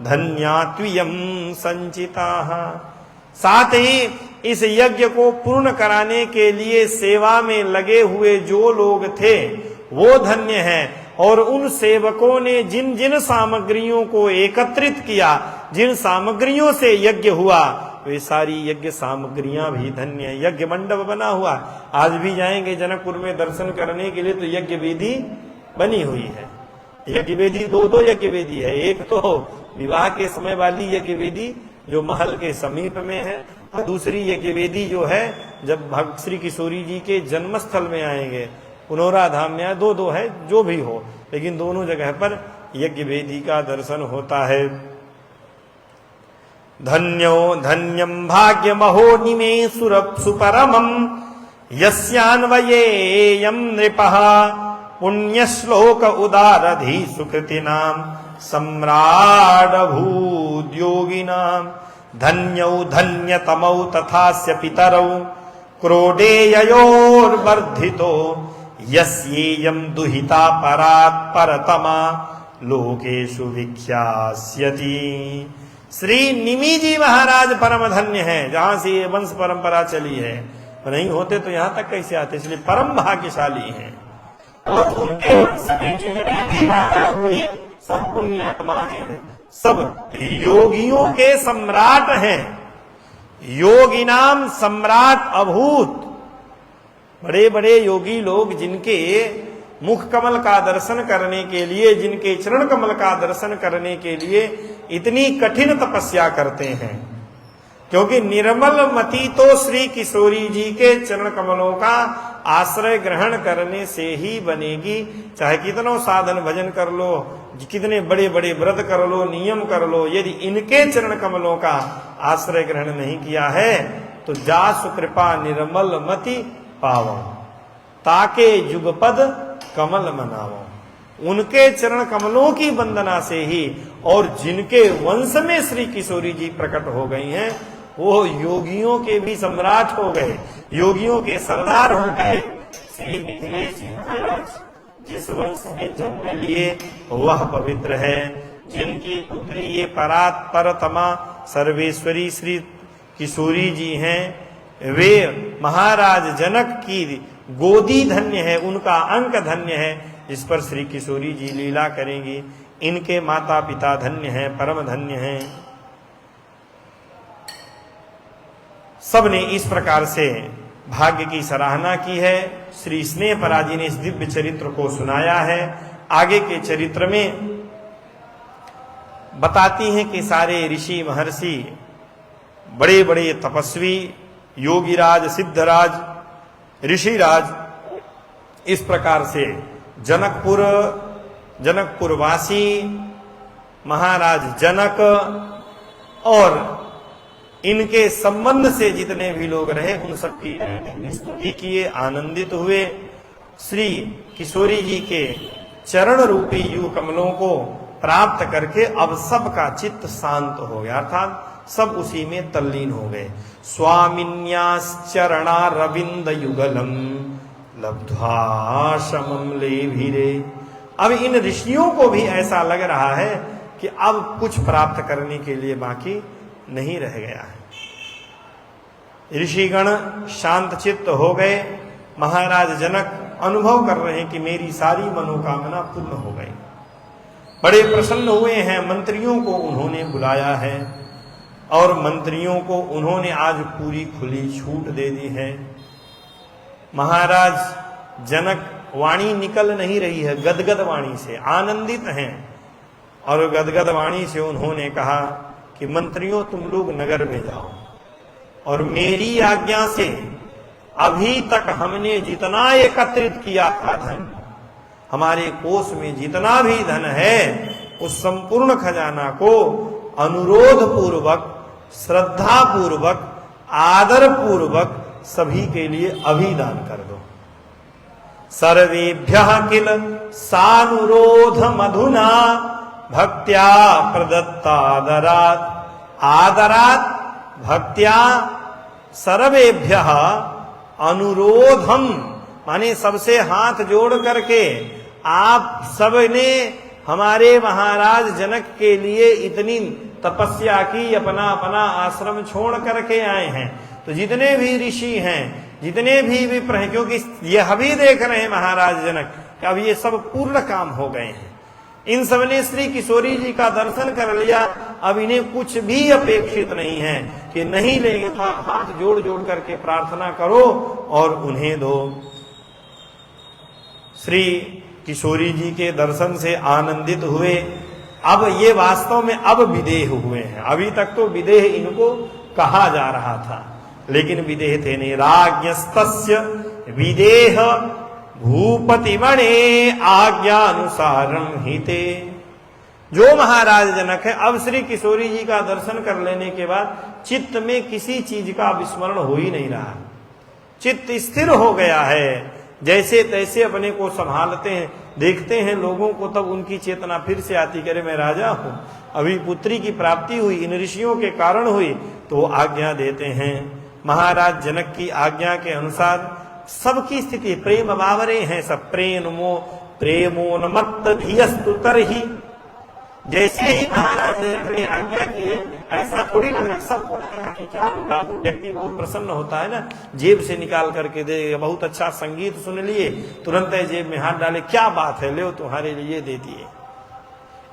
Speaker 1: धन्या त्वियं संचिताः। साथ ही इस यज्ञ को पूर्ण कराने के लिए सेवा में लगे हुए जो लोग थे वो धन्य हैं। और उन सेवकों ने जिन जिन सामग्रियों को एकत्रित किया, जिन सामग्रियों से यज्ञ हुआ, वे सारी यज्ञ सामग्रियां भी धन्य है। यज्ञ मंडप बना हुआ, आज भी जाएंगे जनकपुर में दर्शन करने के लिए तो यज्ञ वेदी बनी हुई है। यज्ञ वेदी दो यज्ञ वेदी है। एक तो विवाह के समय वाली यज्ञ वेदी जो महल के समीप में है, और दूसरी यज्ञ वेदी जो है जब भक्त श्री किशोरी जी के जन्मस्थल में आएंगे, पुनौरा धाम में दो है, जो भी हो, लेकिन दोनों जगह पर यज्ञ वेदी का दर्शन होता है। धन्यो धन्यम भाग्यमहो निमेषु सुपरमं यस्यान्वयेयं नृपः पुण्यश्लोक उदारधि सुकृतिनां सम्राडभूद्योगिनां धन्यौ धन्यतमौ तथास्य पितरौ क्रोडेययोर्वर्धितो यस्येयं दुहिता परात् परतमा लोकेषु विख्यास्यति। श्री निमि जी महाराज परम धन्य है, जहां से ये वंश परंपरा चली है। नहीं होते तो यहां तक कैसे आते, इसलिए परम भाग्यशाली हैं। और उनके सब पुण्यात्मा हैं, सब योगियों के सम्राट हैं, योगी नाम सम्राट अभूत। बड़े बड़े योगी लोग जिनके मुख कमल का दर्शन करने के लिए, जिनके चरण कमल का दर्शन करने के लिए इतनी कठिन तपस्या करते हैं, क्योंकि निर्मल मति तो श्री किशोरी जी के चरण कमलों का आश्रय ग्रहण करने से ही बनेगी। चाहे कितनों साधन भजन कर लो, कितने बड़े बड़े व्रत कर लो, नियम कर लो, यदि इनके चरण कमलों का आश्रय ग्रहण नहीं किया है तो जासु कृपा निर्मल मति पावो, ताके युगपद कमल मनावो। उनके चरण कमलों की वंदना से ही, और जिनके वंश में श्री किशोरी जी प्रकट हो गई हैं, वो योगियों के भी सम्राट हो गए, योगियों के सरदार हो गए। जिस वंश में जन्म लिए वह पवित्र है, जिनकी पुत्री ये परात परतमा सर्वेश्वरी श्री किशोरी जी हैं, वे महाराज जनक की गोदी धन्य है, उनका अंक धन्य है, जिस पर श्री किशोरी जी लीला करेंगी। इनके माता पिता धन्य हैं, परम धन्य हैं। सबने इस प्रकार से भाग्य की सराहना की है। श्री स्नेहपरा जी ने इस दिव्य चरित्र को सुनाया है। आगे के चरित्र में बताती हैं कि सारे ऋषि महर्षि, बड़े बड़े तपस्वी, योगीराज, सिद्धराज, ऋषिराज, इस प्रकार से जनकपुरवासी महाराज जनक और इनके संबंध से जितने भी लोग रहे, उन सबकी स्तुति किए, आनंदित हुए। श्री किशोरी जी के चरण रूपी युग कमलों को प्राप्त करके अब सबका चित्त शांत हो गया, अर्थात सब उसी में तल्लीन हो गए। स्वामिन्याश्चरणा रविंद युगलम लब्ध्वा शमं लेभिरे। अब इन ऋषियों को भी ऐसा लग रहा है कि अब कुछ प्राप्त करने के लिए बाकी नहीं रह गया है। ऋषिगण शांत चित्त हो गए। महाराज जनक अनुभव कर रहे हैं कि मेरी सारी मनोकामना पूर्ण हो गई। बड़े प्रसन्न हुए हैं। मंत्रियों को उन्होंने बुलाया है और मंत्रियों को उन्होंने आज पूरी खुली छूट दे दी है। महाराज जनक वाणी निकल नहीं रही है, गदगद वाणी से आनंदित हैं, और गदगद वाणी से उन्होंने कहा कि मंत्रियों तुम लोग नगर में जाओ, और मेरी आज्ञा से अभी तक हमने जितना एकत्रित किया था धन, हमारे कोष में जितना भी धन है, उस संपूर्ण खजाना को अनुरोध पूर्वक, श्रद्धा पूर्वक, आदर पूर्वक सभी के लिए अभिदान कर दो। सर्वेभ्यः किल सानुरोध मधुना भक्त्या प्रदत्तादरात् आदरात् भक्त्या सर्वेभ्यः अनुरोधम, माने सबसे हाथ जोड़ करके आप सबने हमारे महाराज जनक के लिए इतनी तपस्या की, अपना अपना आश्रम छोड़ करके आए हैं। तो जितने भी ऋषि हैं, जितने भी विप्र हैं, क्योंकि यह भी देख रहे हैं महाराज जनक कि अब ये सब पूर्ण काम हो गए हैं, इन सब ने श्री किशोरी जी का दर्शन कर लिया, अब इन्हें कुछ भी अपेक्षित नहीं है कि नहीं लेंगे, तो हाथ जोड़ जोड़ करके प्रार्थना करो और उन्हें दो। श्री किशोरी जी के दर्शन से आनंदित हुए। अब ये वास्तव में अब विदेह हुए हैं। अभी तक तो विदेह इनको कहा जा रहा था, लेकिन विदेह थे नहीं। राज्ञस्तस्य विदेह भूपतिमणे आज्ञानुसारं हिते जो महाराज जनक है, अब श्री किशोरी जी का दर्शन कर लेने के बाद चित्त में किसी चीज का विस्मरण हो ही नहीं रहा, चित्त स्थिर हो गया है। जैसे तैसे अपने को संभालते हैं, देखते हैं लोगों को, तब उनकी चेतना फिर से आती, करे मैं राजा हूं, अभी पुत्री की प्राप्ति हुई, इन ऋषियों के कारण हुई, तो आज्ञा देते हैं। महाराज जनक की आज्ञा के अनुसार सबकी स्थिति प्रेम बावरे हैं, सब प्रेमोन्मत्त धियस्तु तरहि। जैसे ही महाराज ने आज्ञा की, ऐसा थोड़ी लगा सबको कि क्या होगा, व्यक्ति बहुत प्रसन्न होता है ना, जेब से निकाल करके दे, बहुत अच्छा संगीत सुन लिए, तुरंत जेब में हाथ डाले, क्या बात है, ले तुम्हारे लिए दे दिए।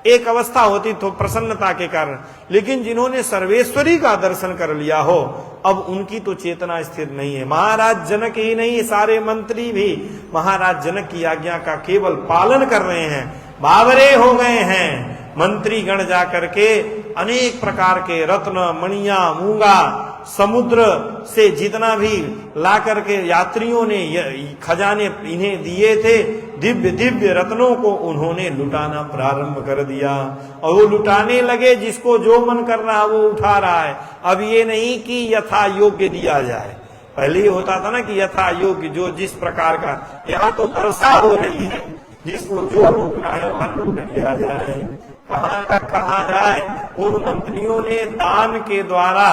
Speaker 1: एक अवस्था होती तो प्रसन्नता के कारण, लेकिन जिन्होंने सर्वेश्वरी का दर्शन कर लिया हो, अब उनकी तो चेतना स्थिर नहीं है। महाराज जनक ही नहीं, सारे मंत्री भी महाराज जनक की आज्ञा का केवल पालन कर रहे हैं, बावरे हो गए हैं। मंत्री गण जा करके अनेक प्रकार के रत्न, मणिया, मूंगा, समुद्र से जितना भी ला करके यात्रियों ने खजाने इन्हें दिए थे, दिव्य दिव्य रत्नों को उन्होंने लुटाना प्रारंभ कर दिया। और वो लुटाने लगे, जिसको जो मन कर रहा वो उठा रहा है। अब ये नहीं कि यथा योग्य दिया जाए, पहले ये होता था ना कि यथा योग्य, जो जिस प्रकार का, यहाँ तो वर्षा हो रही है, जिसको जो लूटना है वह लूट लिया जाए, कहाँ का कहा जाए। उन मंत्रियों ने दान के द्वारा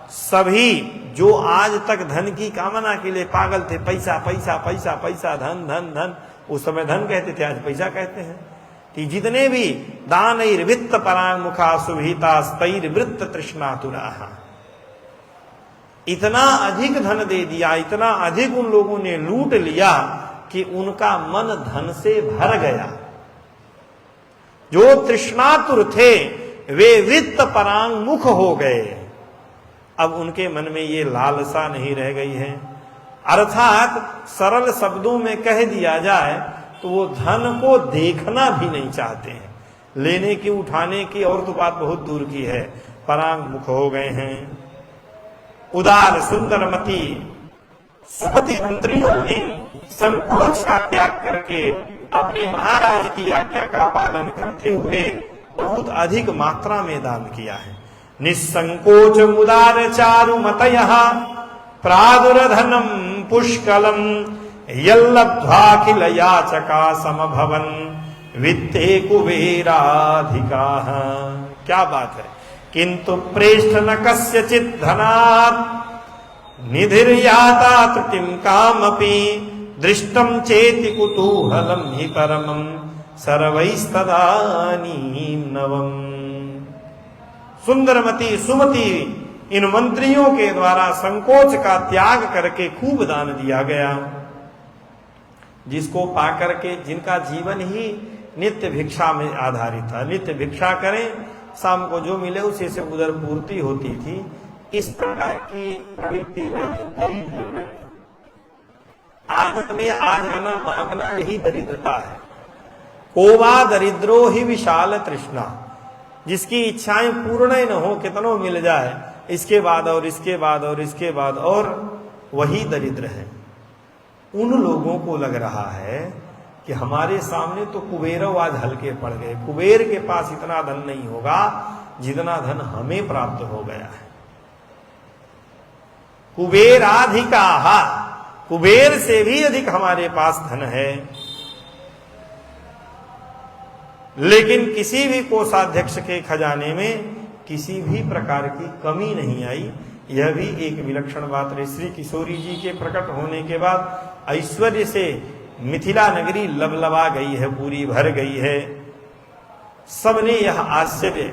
Speaker 1: सभी जो आज तक धन की कामना के लिए पागल थे, पैसा पैसा पैसा पैसा, धन धन धन, उस समय धन कहते थे, आज पैसा कहते हैं, कि जितने भी दानैर्वित्त परांगमुखा सुभीता स्तैर्वृत्त तृष्णातुराः, इतना अधिक धन दे दिया, इतना अधिक उन लोगों ने लूट लिया कि उनका मन धन से भर गया। जो तृष्णातुर थे वे वित्त परांगमुख हो गए। अब उनके मन में ये लालसा नहीं रह गई है। अर्थात सरल शब्दों में कह दिया जाए तो वो धन को देखना भी नहीं चाहते हैं, लेने की उठाने की और तो बात बहुत दूर की है, परांगमुख हो गए हैं। उदार सुंदरमती सुमति मंत्रियों ने संकोच का त्याग करके अपने महाराज की आज्ञा का पालन करते हुए बहुत अधिक मात्रा में दान किया है। निसंकोच मुदार चारु मतयः प्रादुरधनम पुष्कलम यल्लब्ध्वाखिल याचका समभवन वित्ते कुबेराधिकाः। क्या बात है। किंतु प्रेष्ठ न कस्यचित् धनात् निधिर्याता त्रुटिं कामपि दृष्टं चेति कुतूहलं हि परमं सर्वैस्तदानीं नवम्। सुंदरमती सुमति इन मंत्रियों के द्वारा संकोच का त्याग करके खूब दान दिया गया, जिसको पाकर के जिनका जीवन ही नित्य भिक्षा में आधारित था। नित्य भिक्षा करें, शाम को जो मिले उसी से उधर पूर्ति होती थी। इस प्रकार की प्रवृत्ति आदत में आ जाना, मांगना, यही दरिद्रता है। कोवा दरिद्रो ही विशाल तृष्णा, जिसकी इच्छाएं पूर्ण न हो, कितनों मिल जाए, इसके बाद और इसके बाद और इसके बाद और, वही दरिद्र है। उन लोगों को लग रहा है कि हमारे सामने तो कुबेरव आज हल्के पड़ गए, कुबेर के पास इतना धन नहीं होगा जितना धन हमें प्राप्त हो गया है। कुबेराधिकाः, कुबेर से भी अधिक हमारे पास धन है। लेकिन किसी भी कोषाध्यक्ष के खजाने में किसी भी प्रकार की कमी नहीं आई। यह भी एक विलक्षण बात रही। श्री किशोरी जी के प्रकट होने के बाद ऐश्वर्य से मिथिला नगरी लबलबा गई है, पूरी भर गई है। सबने यह आश्चर्य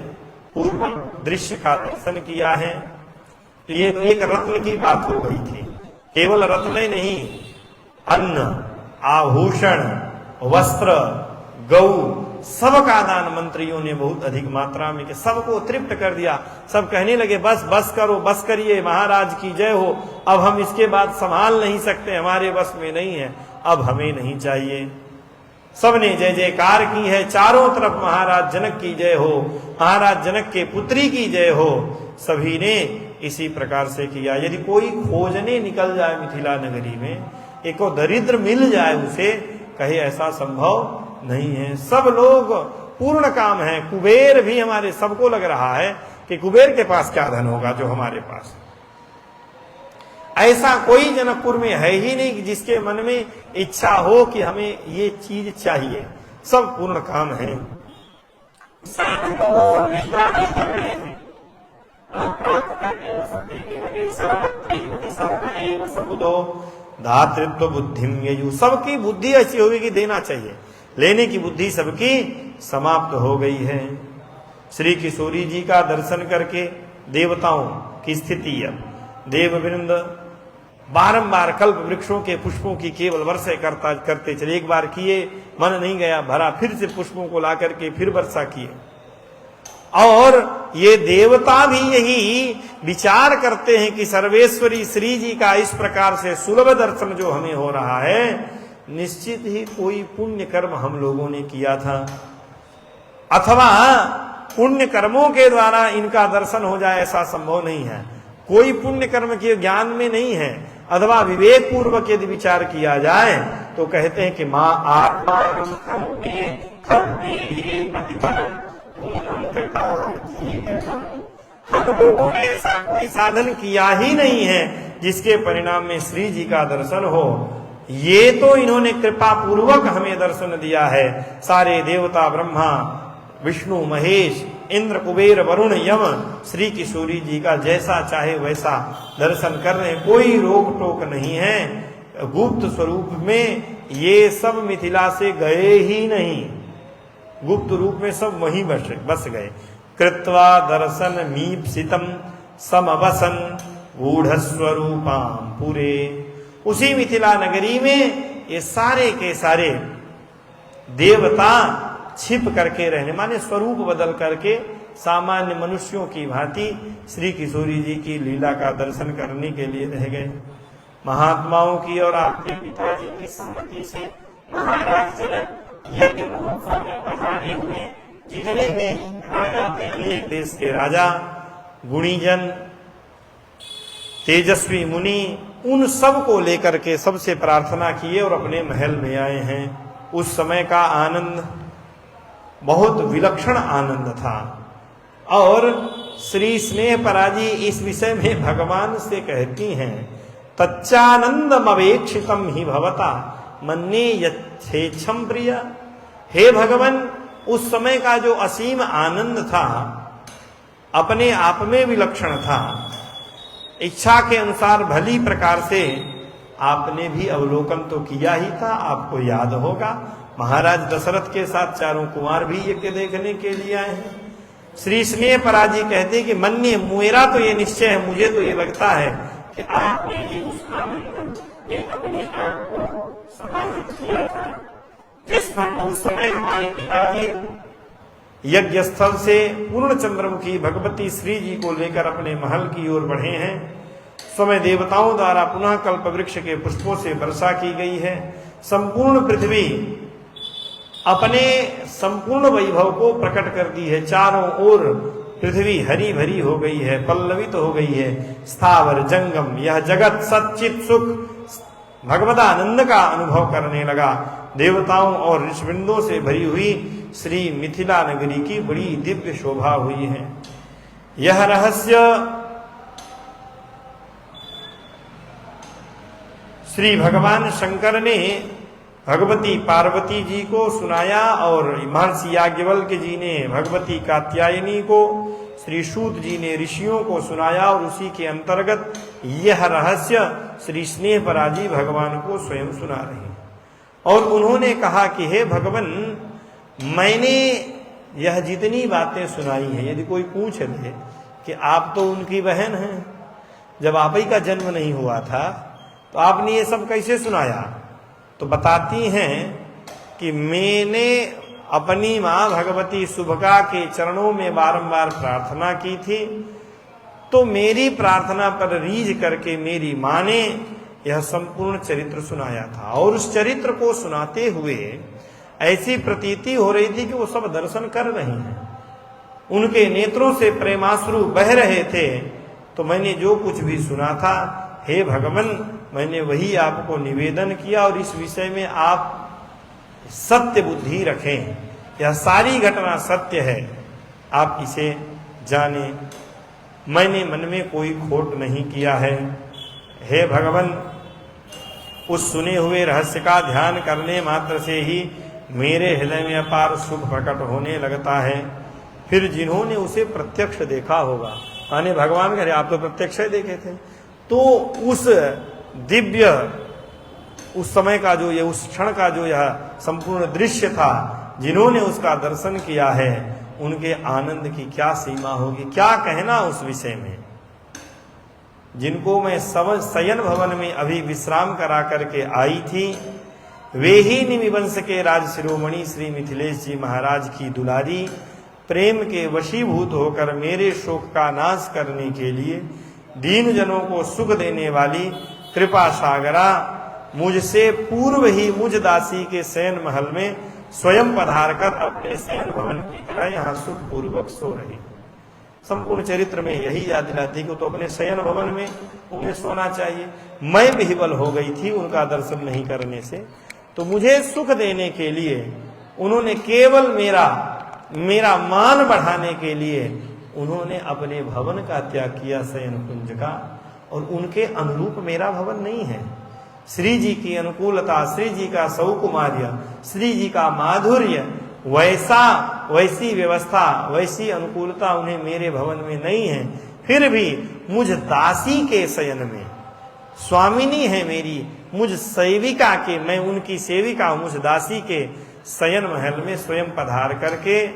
Speaker 1: पूर्ण दृश्य का दर्शन किया है। ये तो एक रत्न की बात हो गई थी। केवल रत्न ही नहीं, अन्न, आभूषण, वस्त्र, गौ, सबका दान मंत्रियों ने बहुत अधिक मात्रा में, सबको तृप्त कर दिया। सब कहने लगे बस बस करो, बस करिए, महाराज की जय हो, अब हम इसके बाद संभाल नहीं सकते, हमारे बस में नहीं है, अब हमें नहीं चाहिए। सबने जय जयकार की है, चारों तरफ महाराज जनक की जय हो, महाराज जनक के पुत्री की जय हो। सभी ने इसी प्रकार से किया। यदि कोई खोजने निकल जाए मिथिला नगरी में, एको दरिद्र मिल जाए, उसे कहे ऐसा संभव नहीं है। सब लोग पूर्ण काम है। कुबेर भी हमारे सबको लग रहा है कि कुबेर के पास क्या धन होगा जो हमारे पास। ऐसा कोई जनकपुर में है ही नहीं कि जिसके मन में इच्छा हो कि हमें ये चीज चाहिए। सब पूर्ण काम है। धातृत्व बुद्धिम ययु, सबकी बुद्धि ऐसी होगी कि देना चाहिए, लेने की बुद्धि सबकी समाप्त हो गई है। श्री किशोरी जी का दर्शन करके देवताओं की स्थिति, अब देववृंद बारंबार कल्प वृक्षों के पुष्पों की केवल वर्षा करते चले। एक बार किए, मन नहीं गया, भरा, फिर से पुष्पों को ला करके फिर वर्षा किए। और ये देवता भी यही विचार करते हैं कि सर्वेश्वरी श्री जी का इस प्रकार से सुलभ दर्शन जो हमें हो रहा है, निश्चित ही कोई पुण्य कर्म हम लोगों ने किया था, अथवा पुण्य कर्मों के द्वारा इनका दर्शन हो जाए, ऐसा संभव नहीं है। कोई पुण्य कर्म के ज्ञान में नहीं है, अथवा विवेक पूर्वक यदि विचार किया जाए तो कहते हैं कि माँ आत्मा ऐसा कोई साधन किया ही नहीं है जिसके परिणाम में श्री जी का दर्शन हो। ये तो इन्होंने कृपा पूर्वक हमें दर्शन दिया है। सारे देवता, ब्रह्मा, विष्णु, महेश, इंद्र, कुबेर, वरुण, यम श्री किशोरी जी का जैसा चाहे वैसा दर्शन कर रहे हैं, कोई रोक टोक नहीं है। गुप्त स्वरूप में ये सब मिथिला से गए ही नहीं, गुप्त रूप में सब वहीं बस गए। कृत्वा दर्शन मीप्सितम समवसन गूढ़ स्वरूपाम पुरे, उसी मिथिला नगरी में ये सारे के सारे देवता छिप करके रहने, माने स्वरूप बदल करके सामान्य मनुष्यों की भांति श्री किशोरी जी की लीला का दर्शन करने के लिए रह गए। महात्माओं की और आपके पिताजी की सम्मति से महाराज जितने भी देश के राजा, गुणीजन, तेजस्वी मुनि, उन सब को लेकर के सबसे प्रार्थना किए और अपने महल में आए हैं। उस समय का आनंद बहुत विलक्षण आनंद था। और श्री स्नेहपरा जी इस विषय में भगवान से कहती हैं, तच्चानंदमवेक्षितम ही भवता मन्ये यच्छेच्छम प्रिय। हे भगवान, उस समय का जो असीम आनंद था अपने आप में विलक्षण था। इच्छा के अनुसार भली प्रकार से आपने भी अवलोकन तो किया ही था, आपको याद होगा। महाराज दशरथ के साथ चारों कुमार भी यज्ञ देखने के लिए आए हैं। श्री स्नेहपरा जी कहते कि मन्ये, मेरा तो ये निश्चय है, मुझे तो ये लगता है कि आपने यज्ञ स्थल से पूर्ण चंद्रमुखी भगवती श्री जी को लेकर अपने महल की ओर बढ़े हैं। समय देवताओं द्वारा पुनः कल्प वृक्ष के पुष्पों से वर्षा की गई है। संपूर्ण पृथ्वी अपने संपूर्ण वैभव को प्रकट कर दी है। चारों ओर पृथ्वी हरी भरी हो गई है, पल्लवित हो गई है। स्थावर जंगम यह जगत सच्चित सुख भगवदानंद का अनुभव करने लगा। देवताओं और ऋषिवृंदों से भरी हुई श्री मिथिला नगरी की बड़ी दिव्य शोभा हुई है। यह रहस्य श्री भगवान शंकर ने भगवती पार्वती जी को सुनाया और महर्षि याज्ञवल्क्य जी ने भगवती कात्यायनी को, श्री सूत जी ने ऋषियों को सुनाया और उसी के अंतर्गत यह रहस्य श्री स्नेहपरा जी भगवान को स्वयं सुना रहे हैं। और उन्होंने कहा कि हे भगवान, मैंने यह जितनी बातें सुनाई हैं, यदि कोई पूछ ले कि आप तो उनकी बहन हैं, जब आप ही का जन्म नहीं हुआ था तो आपने ये सब कैसे सुनाया? तो बताती हैं कि मैंने अपनी माँ भगवती सुभगा के चरणों में बारंबार प्रार्थना की थी, तो मेरी प्रार्थना पर रीझ करके मेरी माँ ने यह संपूर्ण चरित्र सुनाया था। और उस चरित्र को सुनाते हुए ऐसी प्रतीति हो रही थी कि वो सब दर्शन कर रही हैं, उनके नेत्रों से प्रेमाश्रु बह रहे थे। तो मैंने जो कुछ भी सुना था, हे भगवान, मैंने वही आपको निवेदन किया और इस विषय में आप सत्य बुद्धि रखें यह सारी घटना सत्य है, आप इसे जाने। मैंने मन में कोई खोट नहीं किया है। हे भगवान, उस सुने हुए रहस्य का ध्यान करने मात्र से ही मेरे हृदय में अपार सुख प्रकट होने लगता है। फिर जिन्होंने उसे प्रत्यक्ष देखा होगा, माने भगवान कह रहे आप तो प्रत्यक्ष ही देखे थे, तो उस दिव्य उस समय का जो ये उस क्षण का जो यह संपूर्ण दृश्य था, जिन्होंने उसका दर्शन किया है, उनके आनंद की क्या सीमा होगी, क्या कहना उस विषय में। जिनको मैं शयन भवन में अभी विश्राम करा करके आई थी, वे ही निमिवंश के राज शिरोमणि श्री मिथिलेश जी महाराज की दुलारी, प्रेम के वशीभूत होकर मेरे शोक का नाश करने के लिए दीन जनों को सुख देने वाली कृपा सागरा, मुझसे पूर्व ही मुझ दासी के शयन महल में स्वयं पधार कर अपने शयन भवन की तरह यहाँ सुख पूर्वक सो रही। संपूर्ण चरित्र में यही याद दिलाती कि तो अपने शयन भवन में उन्हें सोना चाहिए। मैं विह्वल हो गई थी उनका दर्शन नहीं करने से, तो मुझे सुख देने के लिए उन्होंने केवल मेरा मान बढ़ाने के लिए उन्होंने अपने भवन का त्याग किया, शयन कुंज का, और उनके अनुरूप मेरा भवन नहीं है। श्री जी की अनुकूलता, श्री जी का सौकुमार्य, श्री जी का माधुर्य, वैसी व्यवस्था, वैसी अनुकूलता उन्हें मेरे भवन में नहीं है। फिर भी मुझ दासी के शयन में, स्वामिनी है मेरी, मुझ सेविका के, मैं उनकी सेविका, मुझ दासी के शयन महल में स्वयं पधार करके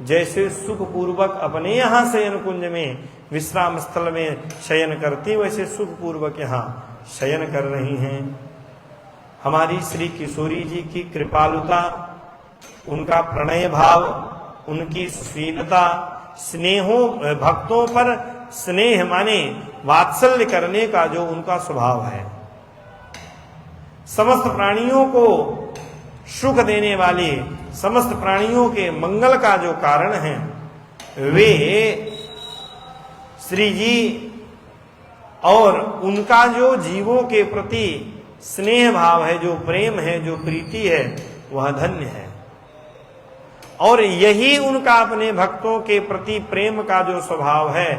Speaker 1: जैसे सुख पूर्वक अपने यहाँ शयन कुंज में विश्राम स्थल में शयन करती, वैसे सुख पूर्वक यहाँ शयन कर रही हैं। हमारी श्री किशोरी जी की कृपालुता, उनका प्रणय भाव, उनकी शीलता, स्नेहों भक्तों पर स्नेह माने वात्सल्य करने का जो उनका स्वभाव है, समस्त प्राणियों को सुख देने वाले, समस्त प्राणियों के मंगल का जो कारण है, वे श्री जी और उनका जो जीवों के प्रति स्नेह भाव है, जो प्रेम है, जो प्रीति है, वह धन्य है। और यही उनका अपने भक्तों के प्रति प्रेम का जो स्वभाव है,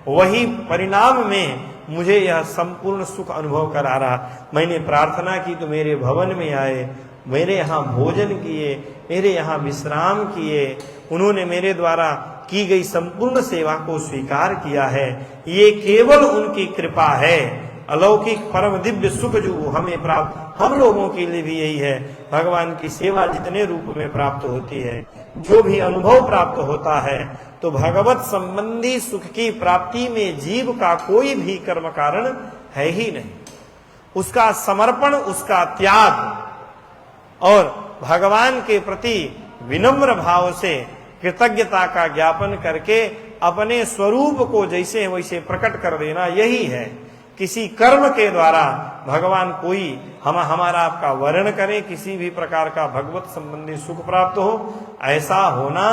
Speaker 1: वही परिणाम में मुझे यह संपूर्ण सुख अनुभव करा रहा। मैंने प्रार्थना की तो मेरे भवन में आए, मेरे यहाँ भोजन किए, मेरे यहाँ विश्राम किए, उन्होंने मेरे द्वारा की गई संपूर्ण सेवा को स्वीकार किया है। ये केवल उनकी कृपा है। अलौकिक परम दिव्य सुख जो हमें प्राप्त, हम लोगों के लिए भी यही है। भगवान की सेवा जितने रूप में प्राप्त होती है, जो भी अनुभव प्राप्त होता है, तो भगवत संबंधी सुख की प्राप्ति में जीव का कोई भी कर्म कारण है ही नहीं। उसका समर्पण, उसका त्याग और भगवान के प्रति विनम्र भाव से कृतज्ञता का ज्ञापन करके अपने स्वरूप को जैसे वैसे प्रकट कर देना, यही है। किसी कर्म के द्वारा भगवान कोई हमारा आपका वर्ण करे, किसी भी प्रकार का भगवत संबंधी सुख प्राप्त हो, ऐसा होना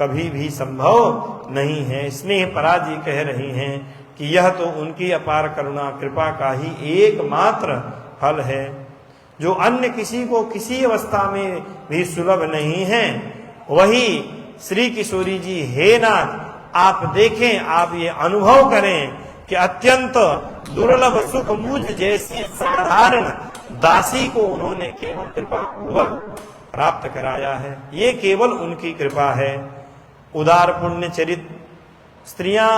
Speaker 1: कभी भी संभव नहीं है। स्नेह परा जी कह रही हैं कि यह तो उनकी अपार करुणा कृपा का ही एकमात्र फल है, जो अन्य किसी को किसी अवस्था में भी सुलभ नहीं है। वही श्री किशोरी जी, हे नाथ, आप देखें, आप ये अनुभव करें कि अत्यंत दुर्लभ सुख मुझ जैसी साधारण दासी को उन्होंने केवल कृपा पूर्वक प्राप्त कराया है। ये केवल उनकी कृपा है। उदार पुण्य चरित स्त्रियां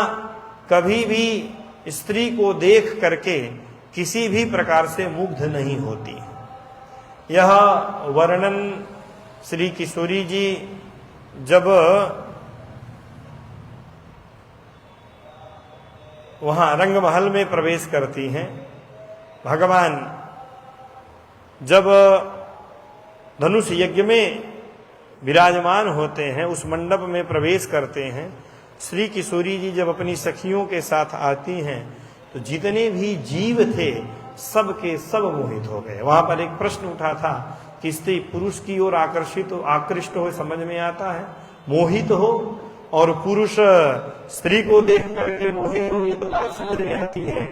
Speaker 1: कभी भी स्त्री को देख करके किसी भी प्रकार से मुग्ध नहीं होती। यह वर्णन श्री किशोरी जी जब वहां रंग महल में प्रवेश करती हैं, भगवान जब धनुष यज्ञ में विराजमान होते हैं, उस मंडप में प्रवेश करते हैं, श्री किशोरी जी जब अपनी सखियों के साथ आती हैं, तो जितने भी जीव थे सब के सब मोहित हो गए। वहां पर एक प्रश्न उठा था कि स्त्री पुरुष की ओर आकृष्ट हो, समझ में आता है, मोहित हो, और पुरुष स्त्री को देख करके मोहित हो, ये तो बात समझ में आती है।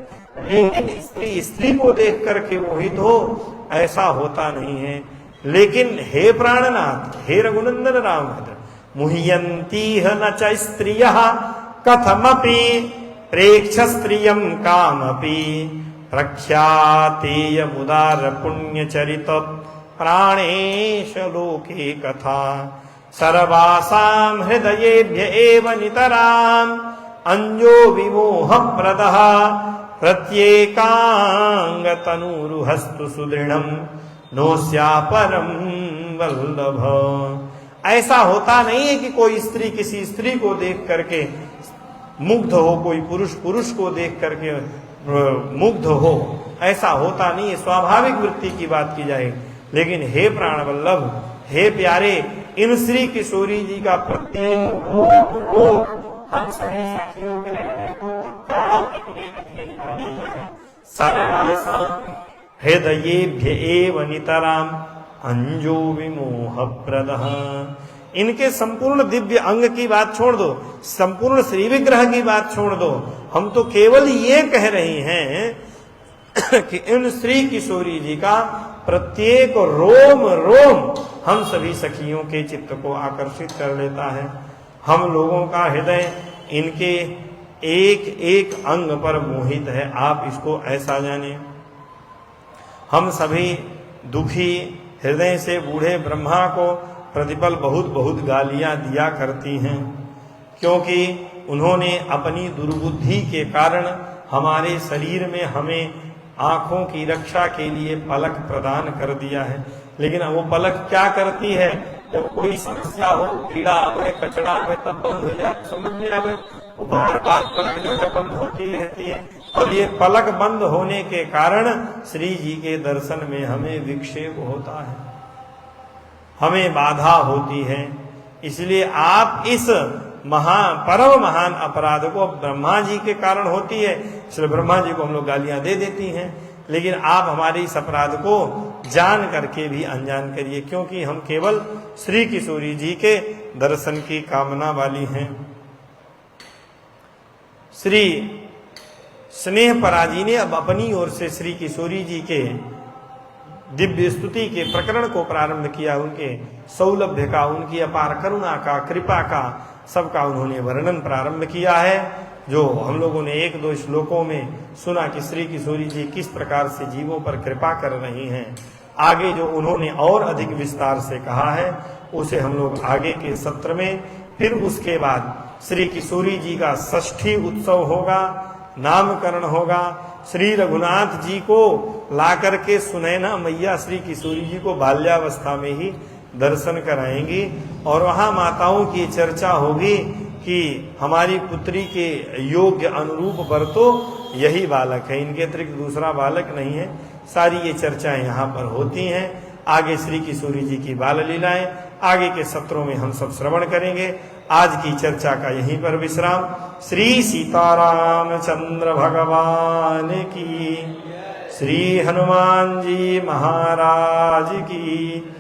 Speaker 1: लेकिन स्त्री को देख करके मोहित हो, ऐसा होता नहीं है। लेकिन हे प्राणनाथ, हे रघुनंदन रामभद्र, मुह्यन्तीह न च स्त्रियः कथमपि प्रेक्ष स्त्रियं कामपि प्रख्यातेय मुदार पुण्यचरित प्राणेश लोके कथा सर्वासां हृदयेभ्य एव नितराम् अंजो विमोह प्रदः प्रत्येकांग तनुरुहस्तु सुदृढ़म् नोस्या परम वल्लभ। ऐसा होता नहीं है कि कोई स्त्री किसी स्त्री को देख करके मुग्ध हो, कोई पुरुष पुरुष को देख करके मुग्ध हो, ऐसा होता नहीं है। स्वाभाविक वृत्ति की बात की जाए। लेकिन हे प्राण वल्लभ, हे प्यारे, इन श्री किशोरी जी का प्रत्येक हृदयेभ्य एव नितराम अंजो विमोह प्रदः। इनके संपूर्ण दिव्य अंग की बात छोड़ दो, संपूर्ण श्री विग्रह की बात छोड़ दो, हम तो केवल ये कह रहे हैं कि इन श्री किशोरी जी का प्रत्येक रोम रोम हम सभी सखियों के चित्त को आकर्षित कर लेता है। हम लोगों का हृदय इनके एक एक अंग पर मोहित है। आप इसको ऐसा जाने। हम सभी दुखी हृदय से बूढ़े ब्रह्मा को प्रतिपल बहुत बहुत गालियां दिया करती हैं, क्योंकि उन्होंने अपनी दुर्बुद्धि के कारण हमारे शरीर में हमें आंखों की रक्षा के लिए पलक प्रदान कर दिया है। लेकिन वो पलक क्या करती है? जब कोई समस्या हो, कीड़ा आवे, कचड़ा आवे, तब बंद हो जाए, समझ में आवे, वो बार बार पलक बंद होती रहती है। और ये पलक बंद होने के कारण श्री जी के दर्शन में हमें विक्षेप होता है, हमें बाधा होती है। इसलिए आप इस परम महान अपराध को ब्रह्मा जी के कारण होती है, इसलिए ब्रह्मा जी को हम लोग गालियां दे देती हैं। लेकिन आप हमारे इस अपराध को जान करके भी अनजान करिए, क्योंकि हम केवल श्री किशोरी जी के दर्शन की कामना वाली हैं। श्री स्नेह पराजी ने अब अपनी ओर से श्री किशोरी जी के दिव्य स्तुति के प्रकरण को प्रारंभ किया। उनके सौलभ्य का, उनकी अपार करुणा का, कृपा का, सबका उन्होंने वर्णन प्रारंभ किया है, जो हम लोगों ने एक दो श्लोकों में सुना कि श्री किशोरी जी किस प्रकार से जीवों पर कृपा कर रही हैं। आगे जो उन्होंने और अधिक विस्तार से कहा है उसे हम लोग आगे के सत्र में, फिर उसके बाद श्री किशोरी जी का षष्ठी उत्सव होगा, नामकरण होगा। श्री रघुनाथ जी को ला करके सुनैना मैया श्री किशोरी जी को बाल्यावस्था में ही दर्शन कराएंगी, और वहां माताओं की चर्चा होगी कि हमारी पुत्री के योग्य अनुरूप वर तो यही बालक है, इनके अतिरिक्त दूसरा बालक नहीं है। सारी ये चर्चाएं यहाँ पर होती हैं। आगे श्री किशोरी जी की बाल लीलाएं आगे के सत्रों में हम सब श्रवण करेंगे। आज की चर्चा का यहीं पर विश्राम। श्री सीताराम चंद्र भगवान की, श्री हनुमान जी महाराज की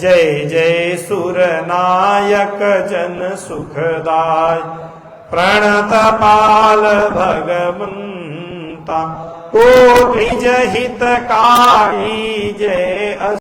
Speaker 1: जय। जय सुर नायक जन सुखदाय, प्रणत पाल भगवंता, को निज हितकारी जय।